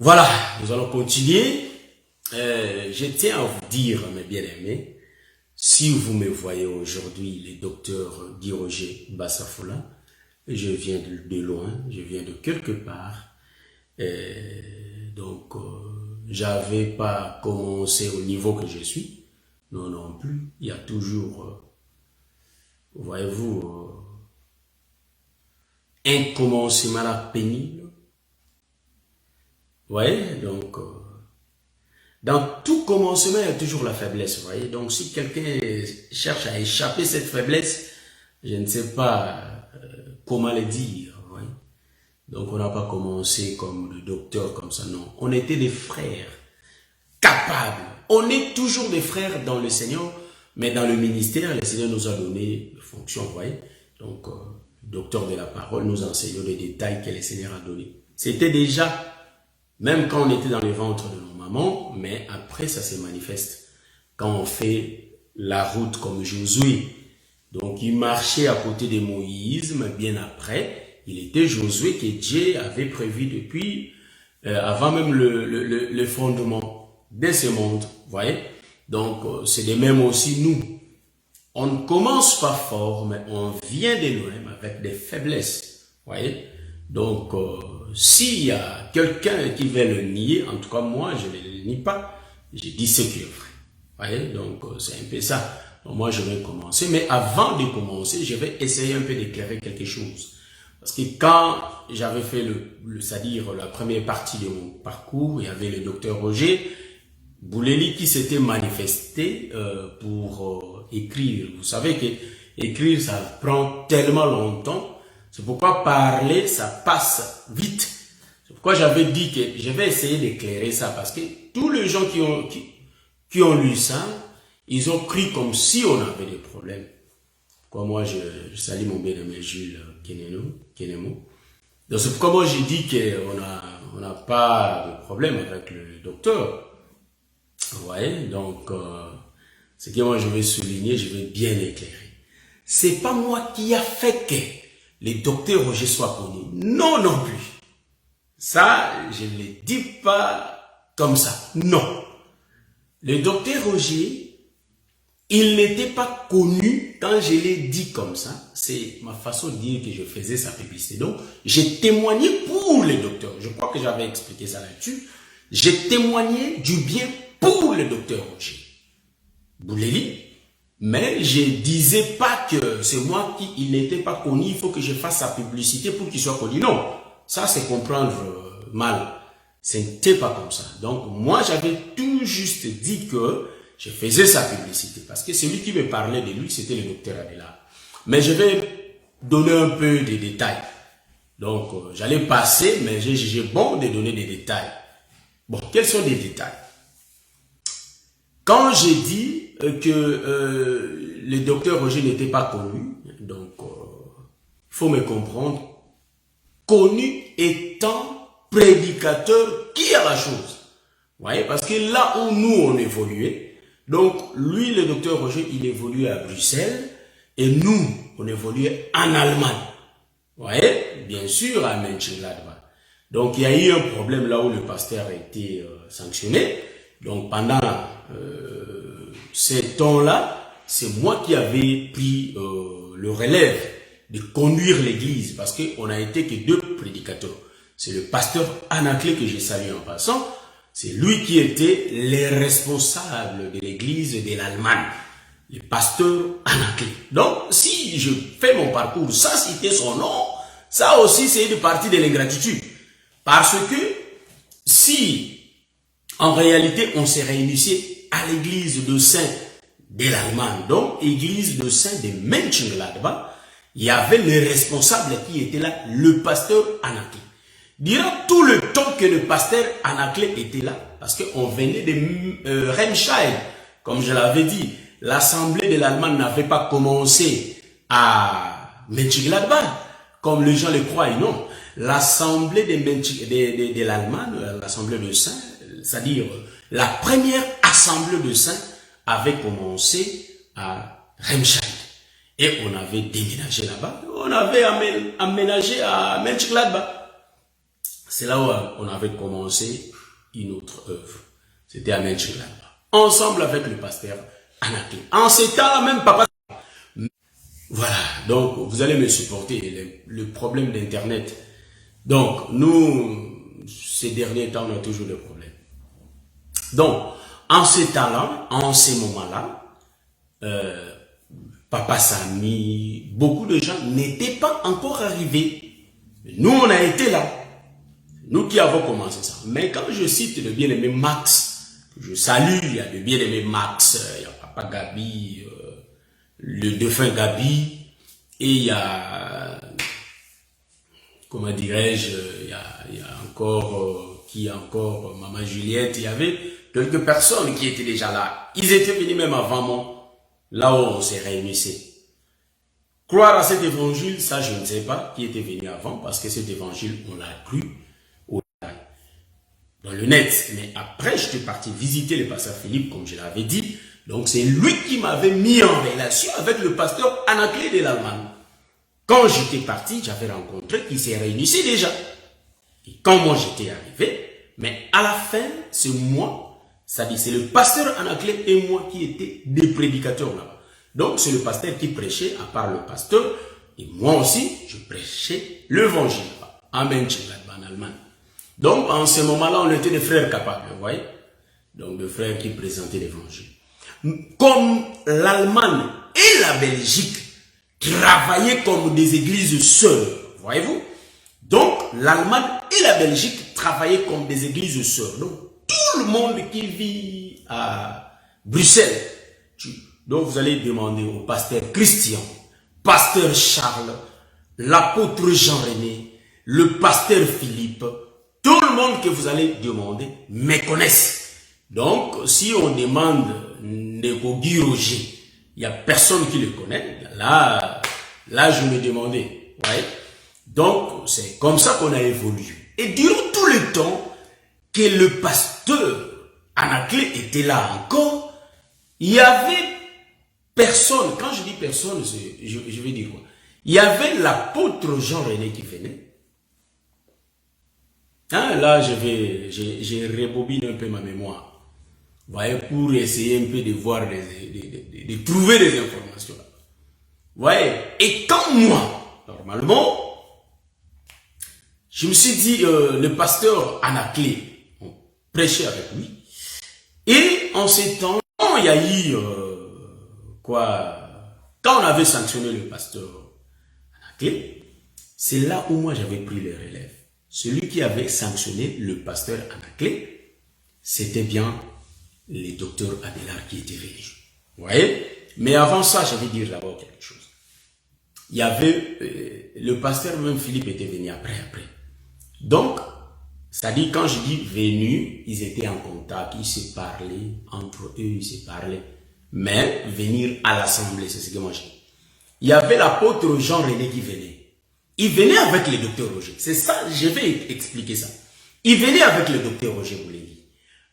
Voilà, nous allons continuer. Je tiens à vous dire, mes bien-aimés, si vous me voyez aujourd'hui, le docteur Guy-Roger Bassafoula, je viens de loin, je viens de quelque part. Donc, j'avais pas commencé au niveau que je suis. Non, non plus. Il y a toujours, voyez-vous, un commencement là pénible. Vous voyez, donc, dans tout commencement, il y a toujours la faiblesse, vous voyez. Donc, si quelqu'un cherche à échapper cette faiblesse, je ne sais pas comment le dire, vous voyez. Donc, on n'a pas commencé comme le docteur, comme ça, non. On était des frères capables. On est toujours des frères dans le Seigneur, mais dans le ministère, le Seigneur nous a donné des fonctions, vous voyez. Donc, le docteur de la parole nous enseigne les détails que le Seigneur a donnés. C'était déjà, même quand on était dans le ventre de nos mamans, mais après ça se manifeste. Quand on fait la route comme Josué, donc il marchait à côté de Moïse, mais bien après, il était Josué que Dieu avait prévu depuis, avant même le fondement de ce monde, vous voyez. Donc c'est de même aussi nous. On ne commence pas fort, mais on vient de loin avec des faiblesses, vous voyez. Donc, s'il y a quelqu'un qui veut le nier, en tout cas moi, je ne le nie pas, je dis ce qui est vrai. Vous voyez, donc c'est un peu ça. Donc, moi, je vais commencer, mais avant de commencer, je vais essayer un peu d'éclairer quelque chose. Parce que quand j'avais fait c'est-à-dire la première partie de mon parcours, il y avait le docteur Roger Bouleli qui s'était manifesté pour écrire. Vous savez que écrire, ça prend tellement longtemps. C'est pourquoi parler, ça passe vite. C'est pourquoi j'avais dit que je vais essayer d'éclairer ça. Parce que tous les gens qui ont lu ça, ils ont cru comme si on avait des problèmes. Pourquoi moi, je salue mon bien-aimé Jules Kenemo. Donc c'est pourquoi moi, j'ai dit qu'on n'a pas de problème avec le docteur. Vous voyez, donc, ce que moi, je vais souligner, je vais bien éclairer. C'est pas moi qui a fait que les docteurs Roger soient connus. Non, non plus. Ça, je ne le dis pas comme ça. Non. Le docteur Roger, il n'était pas connu quand je l'ai dit comme ça. C'est ma façon de dire que je faisais sa publicité. Donc, j'ai témoigné pour le docteur. Je crois que j'avais expliqué ça là-dessus. J'ai témoigné du bien pour le docteur Roger Bouleli. Mais je ne disais pas que c'est moi qui n'était pas connu, il faut que je fasse sa publicité pour qu'il soit connu. Non, ça c'est comprendre mal. Ce n'était pas comme ça. Donc moi j'avais tout juste dit que je faisais sa publicité. Parce que celui qui me parlait de lui, c'était le docteur Adela. Mais je vais donner un peu de détails. Donc j'allais passer, mais j'ai jugé bon de donner des détails. Bon, quels sont les détails? Quand j'ai dit que le docteur Roger n'était pas connu, donc il faut me comprendre, connu étant prédicateur qui a la chose. Vous voyez, parce que là où nous on évoluait, donc lui le docteur Roger il évoluait à Bruxelles et nous on évoluait en Allemagne. Vous voyez, bien sûr à Mönchengladbach. Donc il y a eu un problème là où le pasteur a été sanctionné. Donc pendant ces temps-là, c'est moi qui avais pris le relève de conduire l'église parce qu'on n'a été que deux prédicateurs. C'est le pasteur Anaclé que j'ai salué en passant. C'est lui qui était le responsable de l'église de l'Allemagne. Le pasteur Anaclé. Donc, si je fais mon parcours sans citer son nom, ça aussi c'est une partie de l'ingratitude. Parce que si en réalité, on s'est réunissait à l'église de Saint de l'Allemagne, donc église de Saint de Mönchengladbach, il y avait le responsable qui était là, le pasteur Anaclé. Durant tout le temps que le pasteur Anaclé était là, parce qu'on venait de Remscheid, comme je l'avais dit, l'assemblée de l'Allemagne n'avait pas commencé à Mönchengladbach, comme les gens le croient, non. L'assemblée de l'Allemagne, l'assemblée de Saint, c'est-à-dire la première assemblée de saints avait commencé à Remscheid. Et on avait déménagé là-bas, on avait aménagé à Mönchengladbach. c'est là où on avait commencé une autre œuvre. C'était à Menchengladbach. Ensemble avec le pasteur Anaclé. En ces temps-là, même papa. Voilà, donc vous allez me supporter, le problème d'Internet. Donc, nous, ces derniers temps, on a toujours des problèmes. Donc, en ces temps-là, en ces moments-là, Papa Samy, beaucoup de gens n'étaient pas encore arrivés. Nous, on a été là. Nous qui avons commencé ça. Mais quand je cite le bien-aimé Max, je salue, il y a le bien-aimé Max, il y a Papa Gabi, le défunt Gabi, et il y a, comment dirais-je, il y a encore, Maman Juliette, il y avait quelques personnes qui étaient déjà là. Ils étaient venus même avant moi, là où on s'est réunissait. Croire à cet évangile, ça je ne sais pas qui était venu avant, parce que cet évangile, on l'a cru dans le net. Mais après, je suis parti visiter le pasteur Philippe, comme je l'avais dit. Donc c'est lui qui m'avait mis en relation avec le pasteur Anaclé de l'Allemagne. Quand j'étais parti, j'avais rencontré qui s'est réunissait déjà. Et quand moi j'étais arrivé, mais à la fin, c'est moi, ça dit, c'est le pasteur Anaclé et moi qui étaient des prédicateurs là-bas. Donc c'est le pasteur qui prêchait, à part le pasteur, et moi aussi, je prêchais l'évangile. Amen, en Allemagne. Donc en ce moment-là, on était des frères capables, vous voyez. Donc des frères qui présentaient l'évangile. Comme l'Allemagne et la Belgique travaillaient comme des églises sœurs, voyez-vous. Donc l'Allemagne et la Belgique travaillaient comme des églises sœurs. Donc tout le monde qui vit à Bruxelles, donc vous allez demander au pasteur Christian, pasteur Charles, l'apôtre Jean-René, le pasteur Philippe, tout le monde que vous allez demander me connaissent. Donc si on demande Negogi Roger, il n'y a personne qui le connaît. Là je me demandais. Ouais. Donc, c'est comme ça qu'on a évolué. Et durant tout le temps que le pasteur Anaclé était là encore, il y avait personne. Quand je dis personne, je vais dire quoi? Il y avait l'apôtre Jean-René qui venait. Hein, là, j'ai rebobiné un peu ma mémoire. Vous voyez, pour essayer un peu de voir, de trouver des informations. Vous voyez, et quand moi, normalement, je me suis dit, le pasteur Anaclé, on prêchait avec lui, et en ces temps, il y a eu, quand on avait sanctionné le pasteur Anaclé, c'est là où moi j'avais pris les relèves. Celui qui avait sanctionné le pasteur Anaclé, c'était bien les docteurs Adélard qui étaient venus. Vous voyez? Mais avant ça, je vais dire d'abord quelque chose. Il y avait, le pasteur même Philippe était venu après. Donc, c'est-à-dire quand je dis venu, ils étaient en contact, ils se parlaient, entre eux ils se parlaient. Mais venir à l'assemblée, c'est ce que moi j'ai dit. Il y avait l'apôtre Jean-René qui venait. Il venait avec le docteur Roger. C'est ça, je vais expliquer ça. Il venait avec le docteur Roger Boulévi.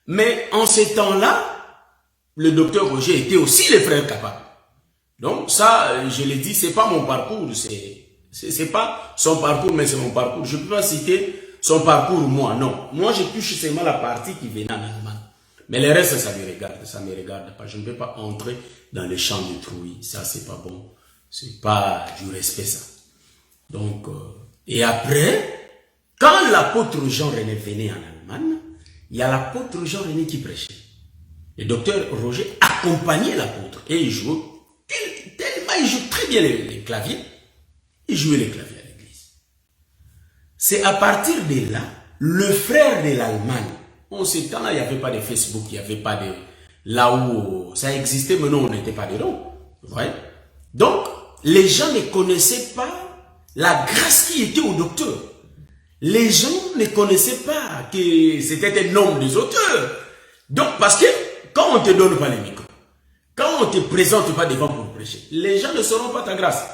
Mais en ces temps-là, le docteur Roger était aussi le frère capable. Donc ça, je l'ai dit, c'est pas mon parcours, c'est pas son parcours, mais c'est mon parcours. Je ne peux pas citer son parcours, moi, non. Moi, je touche seulement la partie qui venait en Allemagne. Mais le reste, ça me regarde pas. Je ne peux pas entrer dans les champs de trouille. Ça, c'est pas bon. C'est pas du respect, ça. Donc, et après, quand l'apôtre Jean-René venait en Allemagne, il y a l'apôtre Jean-René qui prêchait. Le docteur Roger accompagnait l'apôtre et il jouait tellement, il joue très bien les claviers. Il jouait les claviers à l'église. C'est à partir de là, le frère de l'Allemagne, en ces temps-là, il n'y avait pas de Facebook, il n'y avait pas de... Là où ça existait, mais non, on n'était pas dedans. Vous voyez? Donc, les gens ne connaissaient pas la grâce qui était au docteur. Les gens ne connaissaient pas que c'était un homme des auteurs. Donc, parce que quand on ne te donne pas les micros, quand on ne te présente pas devant pour prêcher, les gens ne sauront pas ta grâce.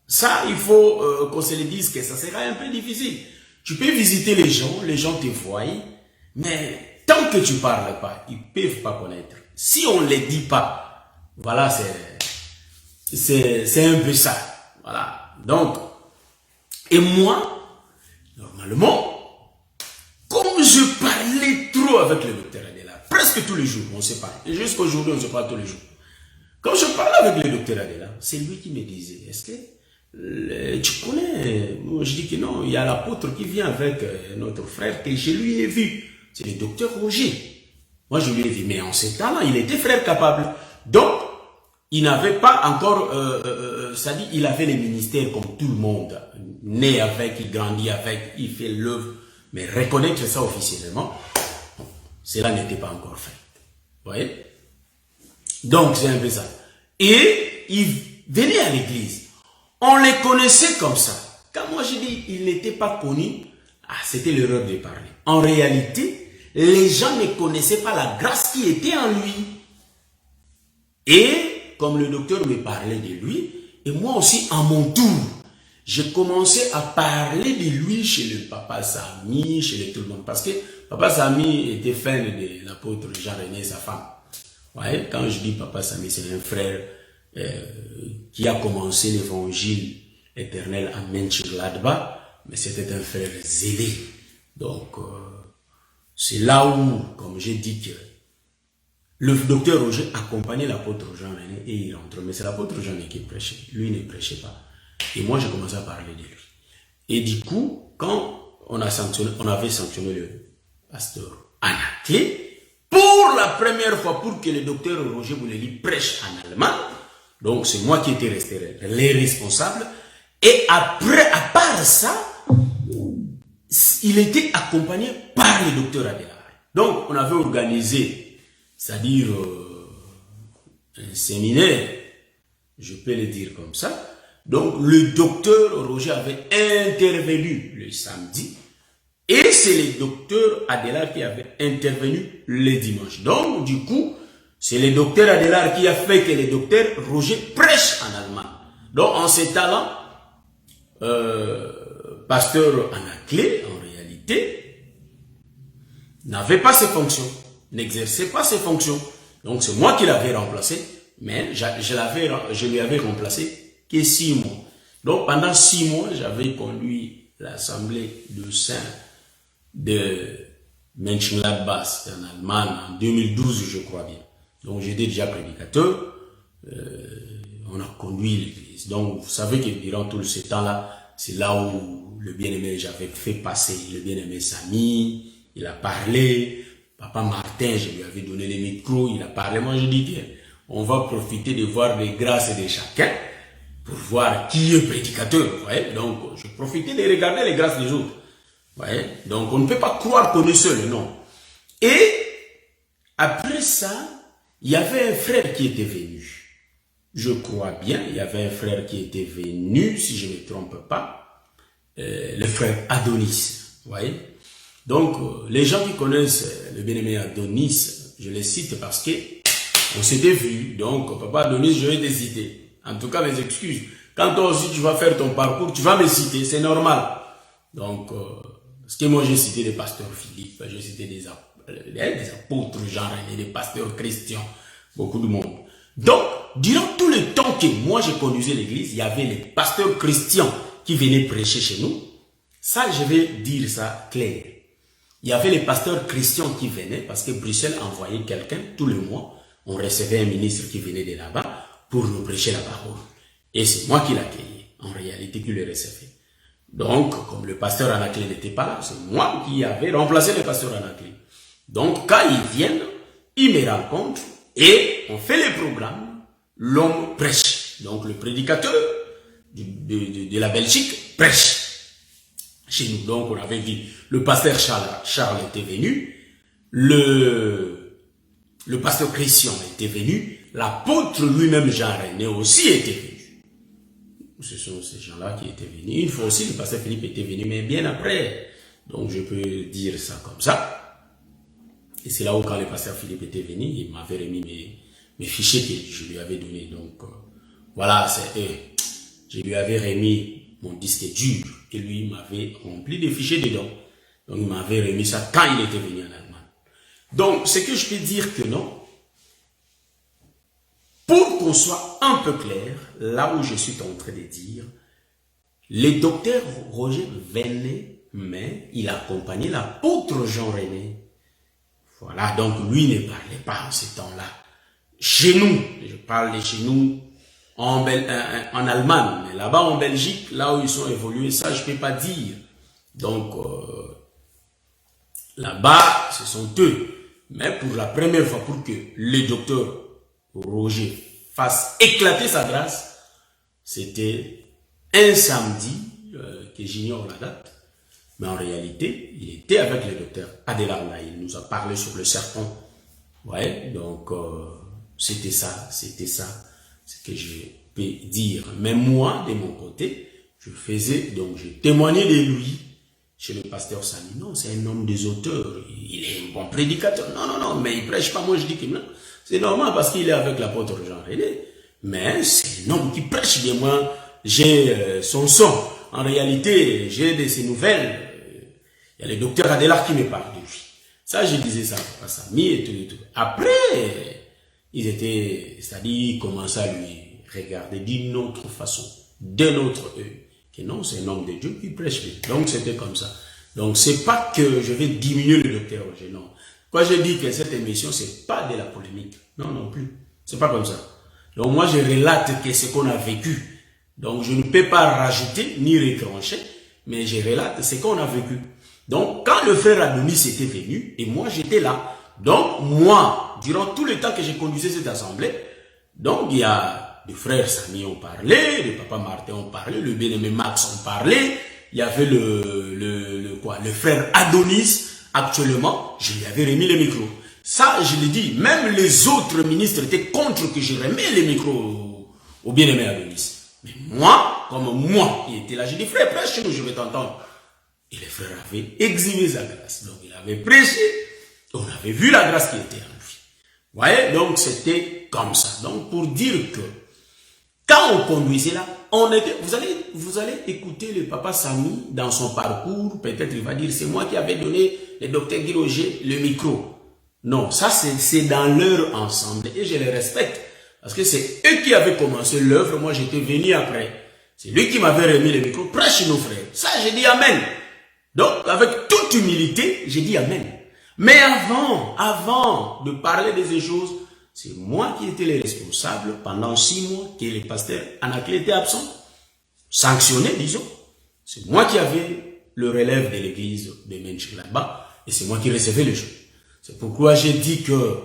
Ça, il faut qu'on se le dise que ça sera un peu difficile. Tu peux visiter les gens te voient, mais tant que tu ne parles pas, ils ne peuvent pas connaître. Si on ne les dit pas, voilà, c'est un peu ça. Voilà. Donc, et moi, normalement, je parlais trop avec le docteur Adela, presque tous les jours, on se parle. Et jusqu'à aujourd'hui, on se parle tous les jours. Quand je parlais avec le docteur Adela, c'est lui qui me disait, est-ce que tu connais? Moi, je dis que non, il y a l'apôtre qui vient avec notre frère que je lui ai vu. C'est le docteur Roger. Moi, je lui ai dit, mais en ce temps-là, il était frère capable. Donc, il n'avait pas encore, c'est-à-dire, il avait les ministères comme tout le monde. Né avec, il grandit avec, il fait l'œuvre. Mais reconnaître ça officiellement, cela n'était pas encore fait. Vous voyez? Donc, c'est un peu ça. Et il venait à l'église. On les connaissait comme ça. Quand moi je dis il n'était pas connu, c'était l'erreur de parler. En réalité, les gens ne connaissaient pas la grâce qui était en lui. Et comme le docteur me parlait de lui, et moi aussi, à mon tour, j'ai commencé à parler de lui chez le papa Sami, chez tout le monde. Parce que papa Sami était fan de l'apôtre Jean-René, sa femme. Ouais, quand je dis papa Sami, c'est un frère qui a commencé l'évangile éternel à Mönchengladbach, mais c'était un frère zélé. Donc, c'est là où, comme j'ai dit, que le docteur Roger accompagnait l'apôtre Jean-René et il rentre. Mais c'est l'apôtre Jean-René qui prêchait. Lui ne prêchait pas. Et moi, j'ai commencé à parler de lui. Et du coup, quand on avait sanctionné le pasteur Anaclé, pour la première fois, pour que le docteur Roger Bouleli prêche en allemand, donc c'est moi qui étais resté les responsables. Et après, à part ça, il était accompagné par le docteur Adela. Donc, on avait organisé, c'est-à-dire un séminaire, je peux le dire comme ça. Donc, le docteur Roger avait intervenu le samedi et c'est le docteur Adela qui avait intervenu le dimanche. Donc, du coup, c'est le docteur Adela qui a fait que le docteur Roger prêche en allemand. Donc, en ces temps-là, pasteur Anaclé, en réalité, n'avait pas ses fonctions, n'exerçait pas ses fonctions. Donc, c'est moi qui l'avais remplacé, mais je lui avais remplacé que 6 mois. Donc, pendant 6 mois, j'avais conduit l'assemblée de saints de Mönchengladbach en Allemagne en 2012, je crois bien. Donc, j'étais déjà prédicateur. On a conduit l'église. Donc, vous savez que durant tout ce temps-là, c'est là où le bien-aimé, j'avais fait passer le bien-aimé Samy, il a parlé. Papa Martin, je lui avais donné les micros, il a parlé. Moi, je dis qu'on va profiter de voir les grâces de chacun pour voir qui est prédicateur. Vous voyez? Donc, je profitais de regarder les grâces des autres. Vous voyez? Donc, on ne peut pas croire qu'on est seul, non. Et après ça, il y avait un frère qui était venu. Je crois bien, il y avait un frère qui était venu, si je ne me trompe pas, le frère Adonis. Vous voyez? Donc, les gens qui connaissent le bien-aimé Adonis, je les cite parce que on s'était vu. Donc, papa Adonis, je vais te citer. En tout cas, mes excuses. Quand toi aussi tu vas faire ton parcours, tu vas me citer, c'est normal. Donc, parce que moi j'ai cité des pasteurs Philippe, j'ai cité des apôtres Jean-René, des pasteurs Christian, beaucoup de monde. Donc, durant tout le temps que moi j'ai conduisais l'église, il y avait les pasteurs Christian qui venaient prêcher chez nous. Ça, je vais dire ça clair. Il y avait les pasteurs Christian qui venaient parce que Bruxelles envoyait quelqu'un tous les mois. On recevait un ministre qui venait de là-bas pour nous prêcher la parole. Et c'est moi qui l'accueillais, en réalité, qui le recevais. Donc, comme le pasteur Anaclé n'était pas là, c'est moi qui avais remplacé le pasteur Anaclé. Donc, quand ils viennent, ils me rencontrent et on fait les programmes. L'homme prêche. Donc, le prédicateur de la Belgique prêche chez nous. Donc, on avait dit, le pasteur Charles était venu, le pasteur Christian était venu, l'apôtre lui-même Jean-René aussi était venu. Ce sont ces gens-là qui étaient venus. Une fois aussi, le pasteur Philippe était venu, mais bien après. Donc, je peux dire ça comme ça. Et c'est là où, quand le pasteur Philippe était venu, il m'avait remis mes fichiers que je lui avais donnés. Donc, voilà, je lui avais remis mon disque dur et lui m'avait rempli des fichiers dedans. Donc, il m'avait remis ça quand il était venu en Allemagne. Donc, ce que je peux dire que non, pour qu'on soit un peu clair, là où je suis en train de dire, le docteur Roger venait mais il accompagnait l'apôtre Jean-René. Voilà, donc lui ne parlait pas en ces temps-là. Chez nous, je parle de chez nous, en Allemagne, mais là-bas en Belgique, là où ils sont évolués, ça je ne peux pas dire. Donc, là-bas, ce sont eux. Mais pour la première fois, pour que le docteur Roger fasse éclater sa grâce, c'était un samedi, que j'ignore la date, mais en réalité, il était avec le docteur Adelarna. Il nous a parlé sur le serpent. Ouais, donc c'était ça ce que je peux dire. Mais moi, de mon côté, je témoignais de lui chez le pasteur Sani. Non, c'est un homme des auteurs, il est un bon prédicateur. Non, mais il prêche pas. Moi, je dis que non. C'est normal parce qu'il est avec l'apôtre Jean-René. Mais c'est un homme qui prêche de moi. J'ai son son. En réalité, j'ai de ses nouvelles. Il y a le docteur Adelar qui me parle de lui. Ça, je disais ça à Sami et tout. Après, ils étaient, c'est-à-dire, ils commençaient à lui regarder d'une autre façon, d'un autre œil. Que non, c'est un homme de Dieu qui prêche. Donc, c'était comme ça. Donc, c'est pas que je vais diminuer le docteur Roger, non. Quand je dis que cette émission, c'est pas de la polémique. Non plus. C'est pas comme ça. Donc, moi, je relate que ce qu'on a vécu. Donc, je ne peux pas rajouter ni retrancher, mais je relate ce qu'on a vécu. Donc, quand le frère Adonis était venu, et moi, j'étais là. Donc, moi, durant tout le temps que j'ai conduisé cette assemblée, donc, il y a des frères Sami ont parlé, le papa Martin ont parlé, le bien-aimé Max ont parlé, il y avait le frère Adonis, actuellement, je lui avais remis le micro. Ça, je l'ai dit, même les autres ministres étaient contre que je remets le micro au bien-aimé Adonis. Mais moi, comme moi, il était là, j'ai dit, frère, prêche nous, je vais t'entendre. Et le frère avait exhibé sa grâce. Donc, il avait prêché, on avait vu la grâce qui était en lui. Vous voyez, donc c'était comme ça. Donc, pour dire que, quand on conduisait là, on était, vous allez écouter le papa Sami dans son parcours, peut-être il va dire, c'est moi qui avais donné le docteur Guy Roger le micro. Non, ça c'est dans leur ensemble et je les respecte. Parce que c'est eux qui avaient commencé l'œuvre, moi j'étais venu après. C'est lui qui m'avait remis le micro, prêche nos frères. Ça, j'ai dit Amen. Donc, avec toute humilité, j'ai dit Amen. Mais avant de parler de ces choses, c'est moi qui étais le responsable pendant 6 mois que le pasteur Anaclet était absent. Sanctionné, disons. C'est moi qui avais le relève de l'église de Menchik là-bas et c'est moi qui recevais les choses. C'est pourquoi j'ai dit que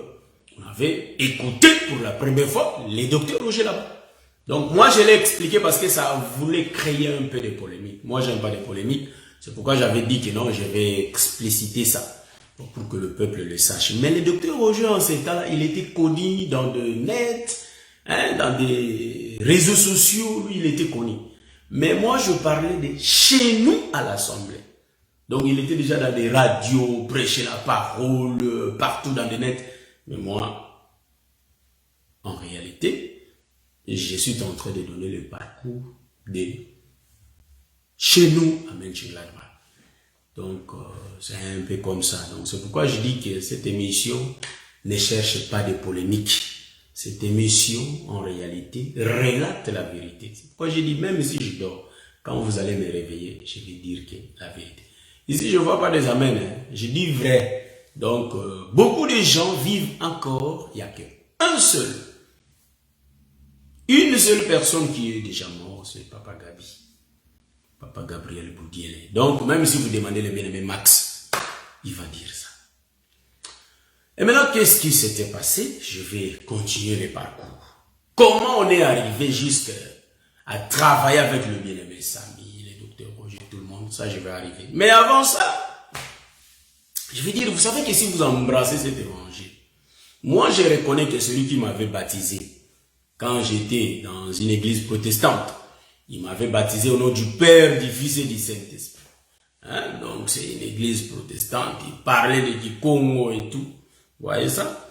on avait écouté pour la première fois les docteurs Roger là-bas. Donc moi je l'ai expliqué parce que ça voulait créer un peu de polémique. Moi j'aime pas de polémique. C'est pourquoi j'avais dit que non, je vais expliciter ça pour que le peuple le sache. Mais le docteur Roger en ces temps-là, il était connu dans le net, dans des réseaux sociaux, lui il était connu. Mais moi je parlais de chez nous à l'Assemblée. Donc il était déjà dans des radios, prêcher la parole, partout dans le net. Mais moi, en réalité, je suis en train de donner le parcours de chez nous à Menchik-Gladbach. Donc, c'est un peu comme ça. Donc, c'est pourquoi je dis que cette émission ne cherche pas de polémique. Cette émission, en réalité, relate la vérité. C'est pourquoi je dis, même si je dors, quand vous allez me réveiller, je vais dire que la vérité. Ici, je ne vois pas des amens, je dis vrai. Donc, beaucoup de gens vivent encore, il n'y a qu'un seul. Une seule personne qui est déjà mort, c'est Papa Gabi. Papa Gabriel Boudiele. Donc, même si vous demandez le bien-aimé Max, il va dire ça. Et maintenant, qu'est-ce qui s'était passé? Je vais continuer le parcours. Comment on est arrivé jusqu'à travailler avec le bien-aimé Sami, le docteur Roger, tout le monde, ça je vais arriver. Mais avant ça, je vais dire, vous savez que si vous embrassez cet évangile, moi je reconnais que celui qui m'avait baptisé, quand j'étais dans une église protestante, il m'avait baptisé au nom du Père, du Fils et du Saint-Esprit. Donc c'est une église protestante, il parlait de Kikongo et tout. Vous voyez ça?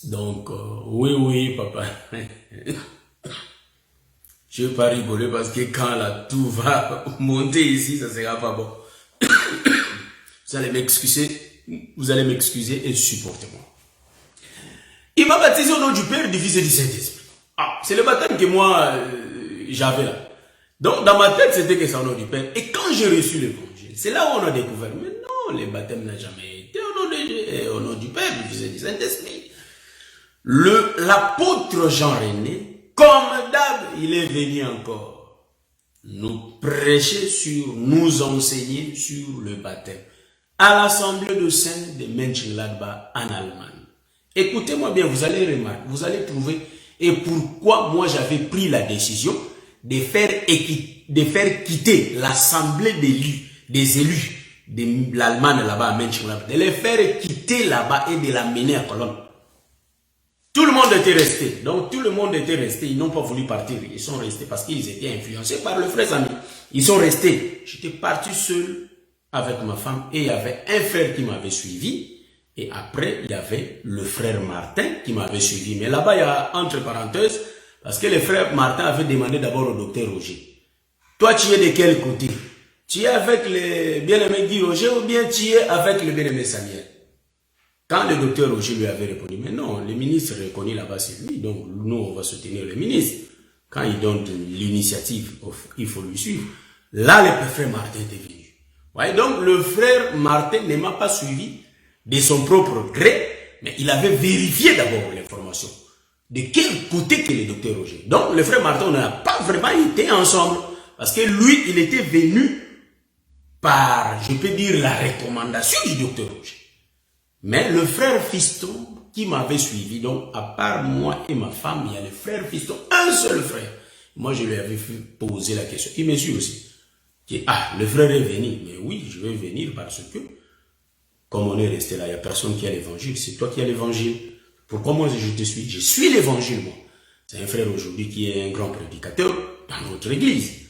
Donc, oui, papa. Je ne vais pas rigoler parce que quand là, tout va monter ici, ça ne sera pas bon. Vous allez m'excuser et supportez-moi. Il m'a baptisé au nom du Père, du Fils et du Saint-Esprit. Ah, c'est le baptême que moi, j'avais là. Donc, dans ma tête, c'était que c'est au nom du Père. Et quand j'ai reçu l'évangile, C'est là où on a découvert. Mais non, le baptême n'a jamais été au nom du Père, du Fils et du Saint-Esprit. L'apôtre Jean-René, comme d'hab, il est venu encore nous prêcher nous enseigner sur le baptême à l'Assemblée de Saints de Mönchengladbach en Allemagne. Écoutez-moi bien, vous allez remarquer, vous allez trouver et pourquoi moi j'avais pris la décision de faire quitter l'Assemblée des élus de l'Allemagne là-bas à Mönchengladbach, de les faire quitter là-bas et de l'amener à Cologne. Tout le monde était resté. Donc tout le monde était resté. Ils n'ont pas voulu partir. Ils sont restés parce qu'ils étaient influencés par le frère Samy. Ils sont restés. J'étais parti seul avec ma femme et il y avait un frère qui m'avait suivi. Et après, il y avait le frère Martin qui m'avait suivi. Mais là-bas, il y a entre parenthèses, parce que le frère Martin avait demandé d'abord au docteur Roger. Toi, tu es de quel côté? Tu es avec le bien-aimé Guy Roger ou bien tu es avec le bien-aimé Samuel? Quand le docteur Roger lui avait répondu, mais non, le ministre reconnu là-bas, c'est lui, donc nous, on va soutenir le ministre. Quand il donne l'initiative, il faut lui suivre. Là, le frère Martin était venu. Ouais, donc, le frère Martin ne m'a pas suivi de son propre gré, mais il avait vérifié d'abord l'information. De quel côté que le docteur Roger? Donc, le frère Martin, on n'a pas vraiment été ensemble, parce que lui, il était venu par, je peux dire, la recommandation du docteur Roger. Mais le frère Fiston qui m'avait suivi, donc à part moi et ma femme, il y a le frère Fiston, un seul frère. Moi, je lui avais posé la question. Il me suit aussi. Le frère est venu. Mais oui, je vais venir parce que, comme on est resté là, il n'y a personne qui a l'évangile. C'est toi qui as l'évangile. Pourquoi moi je te suis? Je suis l'évangile, moi. C'est un frère aujourd'hui qui est un grand prédicateur dans notre église.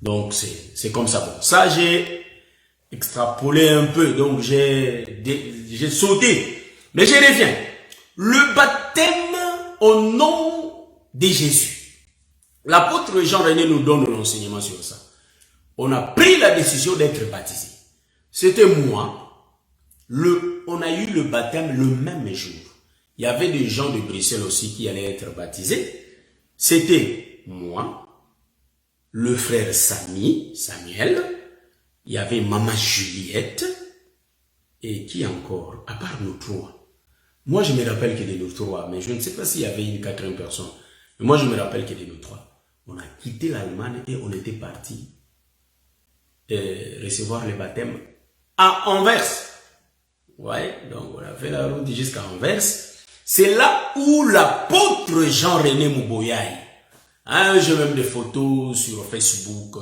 Donc, c'est comme ça. Bon, ça, j'ai extrapolé un peu, donc j'ai sauté. Mais je reviens. Le baptême au nom de Jésus. L'apôtre Jean-René nous donne l'enseignement sur ça. On a pris la décision d'être baptisé. C'était moi. On a eu le baptême le même jour. Il y avait des gens de Bruxelles aussi qui allaient être baptisés. C'était moi, le frère Samuel, il y avait maman Juliette, et qui encore, à part nous trois. Moi, je me rappelle que de nous trois, mais je ne sais pas s'il y avait une quatrième personne. Mais moi, je me rappelle que de nous trois. On a quitté l'Allemagne et on était parti recevoir le baptême à Anvers. Ouais, donc on a fait la route jusqu'à Anvers. C'est là où l'apôtre Jean-René Mouboyaï, hein, j'ai même des photos sur Facebook,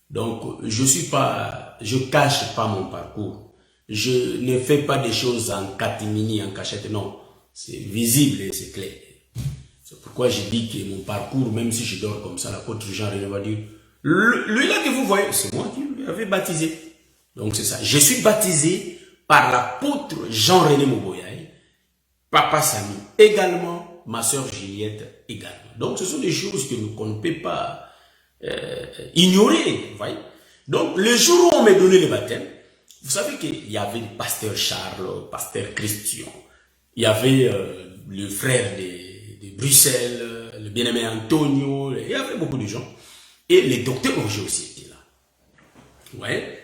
donc je cache pas mon parcours. Je ne fais pas des choses en catimini, en cachette, non. C'est visible et c'est clair. C'est pourquoi je dis que mon parcours, même si je dors comme ça, l'apôtre Jean-René va dire, lui là que vous voyez, c'est moi qui lui avais baptisé. Donc c'est ça. Je suis baptisé par l'apôtre Jean-René Mouboyaï, Papa Samy également, ma soeur Juliette également. Donc ce sont des choses qu'on ne peut pas ignorer. Vous voyez. Donc le jour où on m'a donné le baptême, vous savez qu'il y avait le pasteur Charles, le pasteur Christian, il y avait le frère de Bruxelles, le bien-aimé Antonio, il y avait beaucoup de gens. Et le docteur Roger aussi était là. Ouais.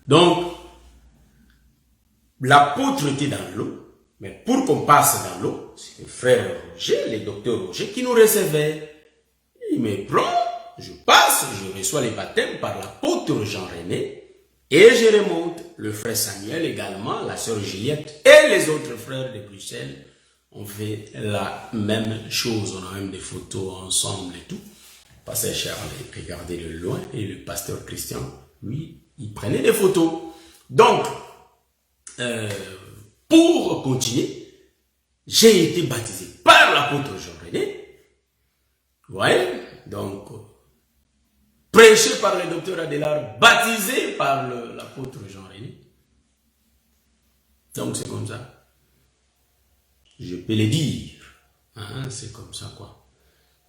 Donc, l'apôtre était dans l'eau, mais pour qu'on passe dans l'eau, c'est le frère Roger, le docteur Roger, qui nous recevait. Il me prend, je passe, je reçois les baptêmes par l'apôtre Jean-René, et je remonte. Le frère Samuel également, la sœur Juliette et les autres frères de Bruxelles ont fait la même chose. On a même des photos ensemble et tout. Pasteur Charles regardait de loin et le pasteur Christian, lui, il prenait des photos. Donc, pour continuer, j'ai été baptisé par l'apôtre Jean-René. Ouais, donc, prêché par le docteur Adélard, baptisé par l'apôtre Jean-René. Donc, c'est comme ça. Je peux le dire. Hein, c'est comme ça, quoi.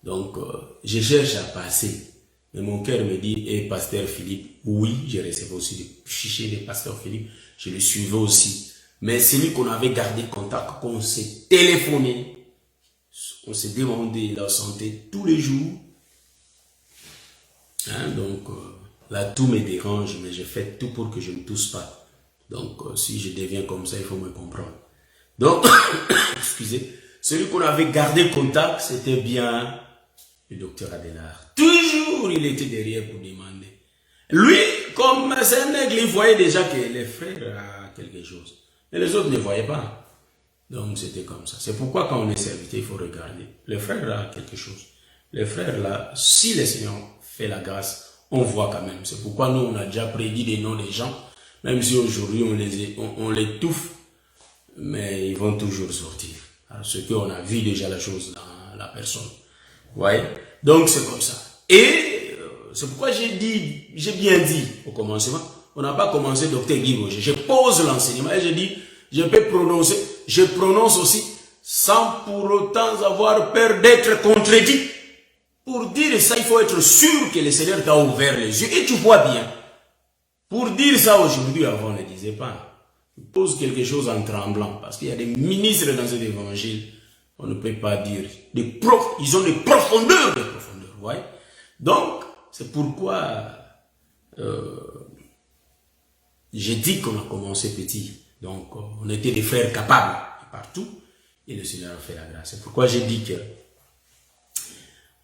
Donc, je cherche à passer. Mais mon cœur me dit, pasteur Philippe, oui, j'ai reçu aussi des fichiers de pasteur Philippe. Je le suivais aussi. Mais celui qu'on avait gardé contact, qu'on s'est téléphoné, on s'est demandé la santé tous les jours. Hein, donc, Là, tout me dérange, mais je fais tout pour que je ne tousse pas. Donc, si je deviens comme ça, il faut me comprendre. Donc, excusez, celui qu'on avait gardé contact, c'était bien le docteur Adenard. Toujours, il était derrière pour demander. Lui, comme c'est un nègre, il voyait déjà que les frères a quelque chose. Mais les autres ne voyaient pas. Donc, c'était comme ça. C'est pourquoi quand on est serviteur, il faut regarder. Les frères a quelque chose. Les frères là, si le Seigneur fait la grâce, on voit quand même. C'est pourquoi nous, on a déjà prédit des noms des gens. Même si aujourd'hui, on les touffe, mais ils vont toujours sortir. Alors, ce qu'on a vu déjà la chose dans la personne. Vous voyez? Donc, c'est comme ça. Et c'est pourquoi j'ai bien dit au commencement, on n'a pas commencé docteur Guy Roger. Je pose l'enseignement et je dis, je prononce aussi sans pour autant avoir peur d'être contredit. Pour dire ça, il faut être sûr que le Seigneur t'a ouvert les yeux. Et tu vois bien. Pour dire ça aujourd'hui, avant, on ne disait pas. Il pose quelque chose en tremblant. Parce qu'il y a des ministres dans cet évangile. On ne peut pas dire. Ils ont des profondeurs. Vous voyez? Donc, c'est pourquoi j'ai dit qu'on a commencé petit. Donc, on était des frères capables partout. Et le Seigneur a fait la grâce. C'est pourquoi j'ai dit que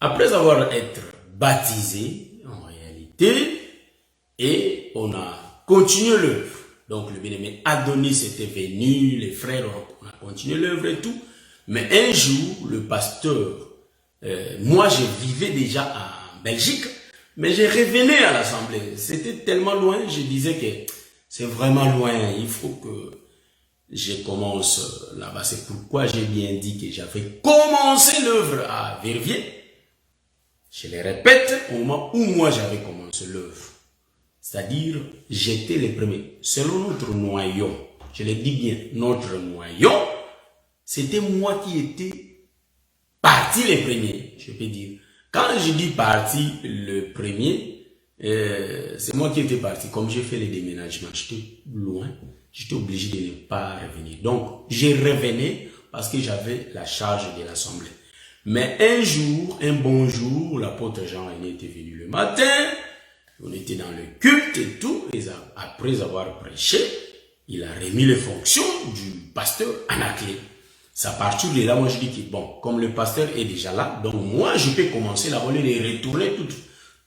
après avoir été baptisé, en réalité, et on a continué l'œuvre. Donc le bien-aimé Adonis était venu, les frères, on a continué l'œuvre et tout. Mais un jour, le pasteur, moi je vivais déjà en Belgique, mais je revenais à l'assemblée. C'était tellement loin, je disais que c'est vraiment loin, il faut que je commence là-bas. C'est pourquoi j'ai bien dit que j'avais commencé l'œuvre à Verviers. Je le répète, au moment où moi j'avais commencé l'œuvre. C'est-à-dire, j'étais le premier. Selon notre noyau, je le dis bien, notre noyau, c'était moi qui étais parti le premier, je peux dire. Quand je dis parti le premier, c'est moi qui étais parti. Comme j'ai fait les déménagements, j'étais loin, j'étais obligé de ne pas revenir. Donc, je revenais parce que j'avais la charge de l'assemblée. Mais un jour, un bon jour, l'apôtre Jean était venu le matin, on était dans le culte et tout, et après avoir prêché, il a remis les fonctions du pasteur Anaclé. C'est à partir de là, moi je dis que bon, comme le pasteur est déjà là, donc moi je peux commencer là, au lieu de retourner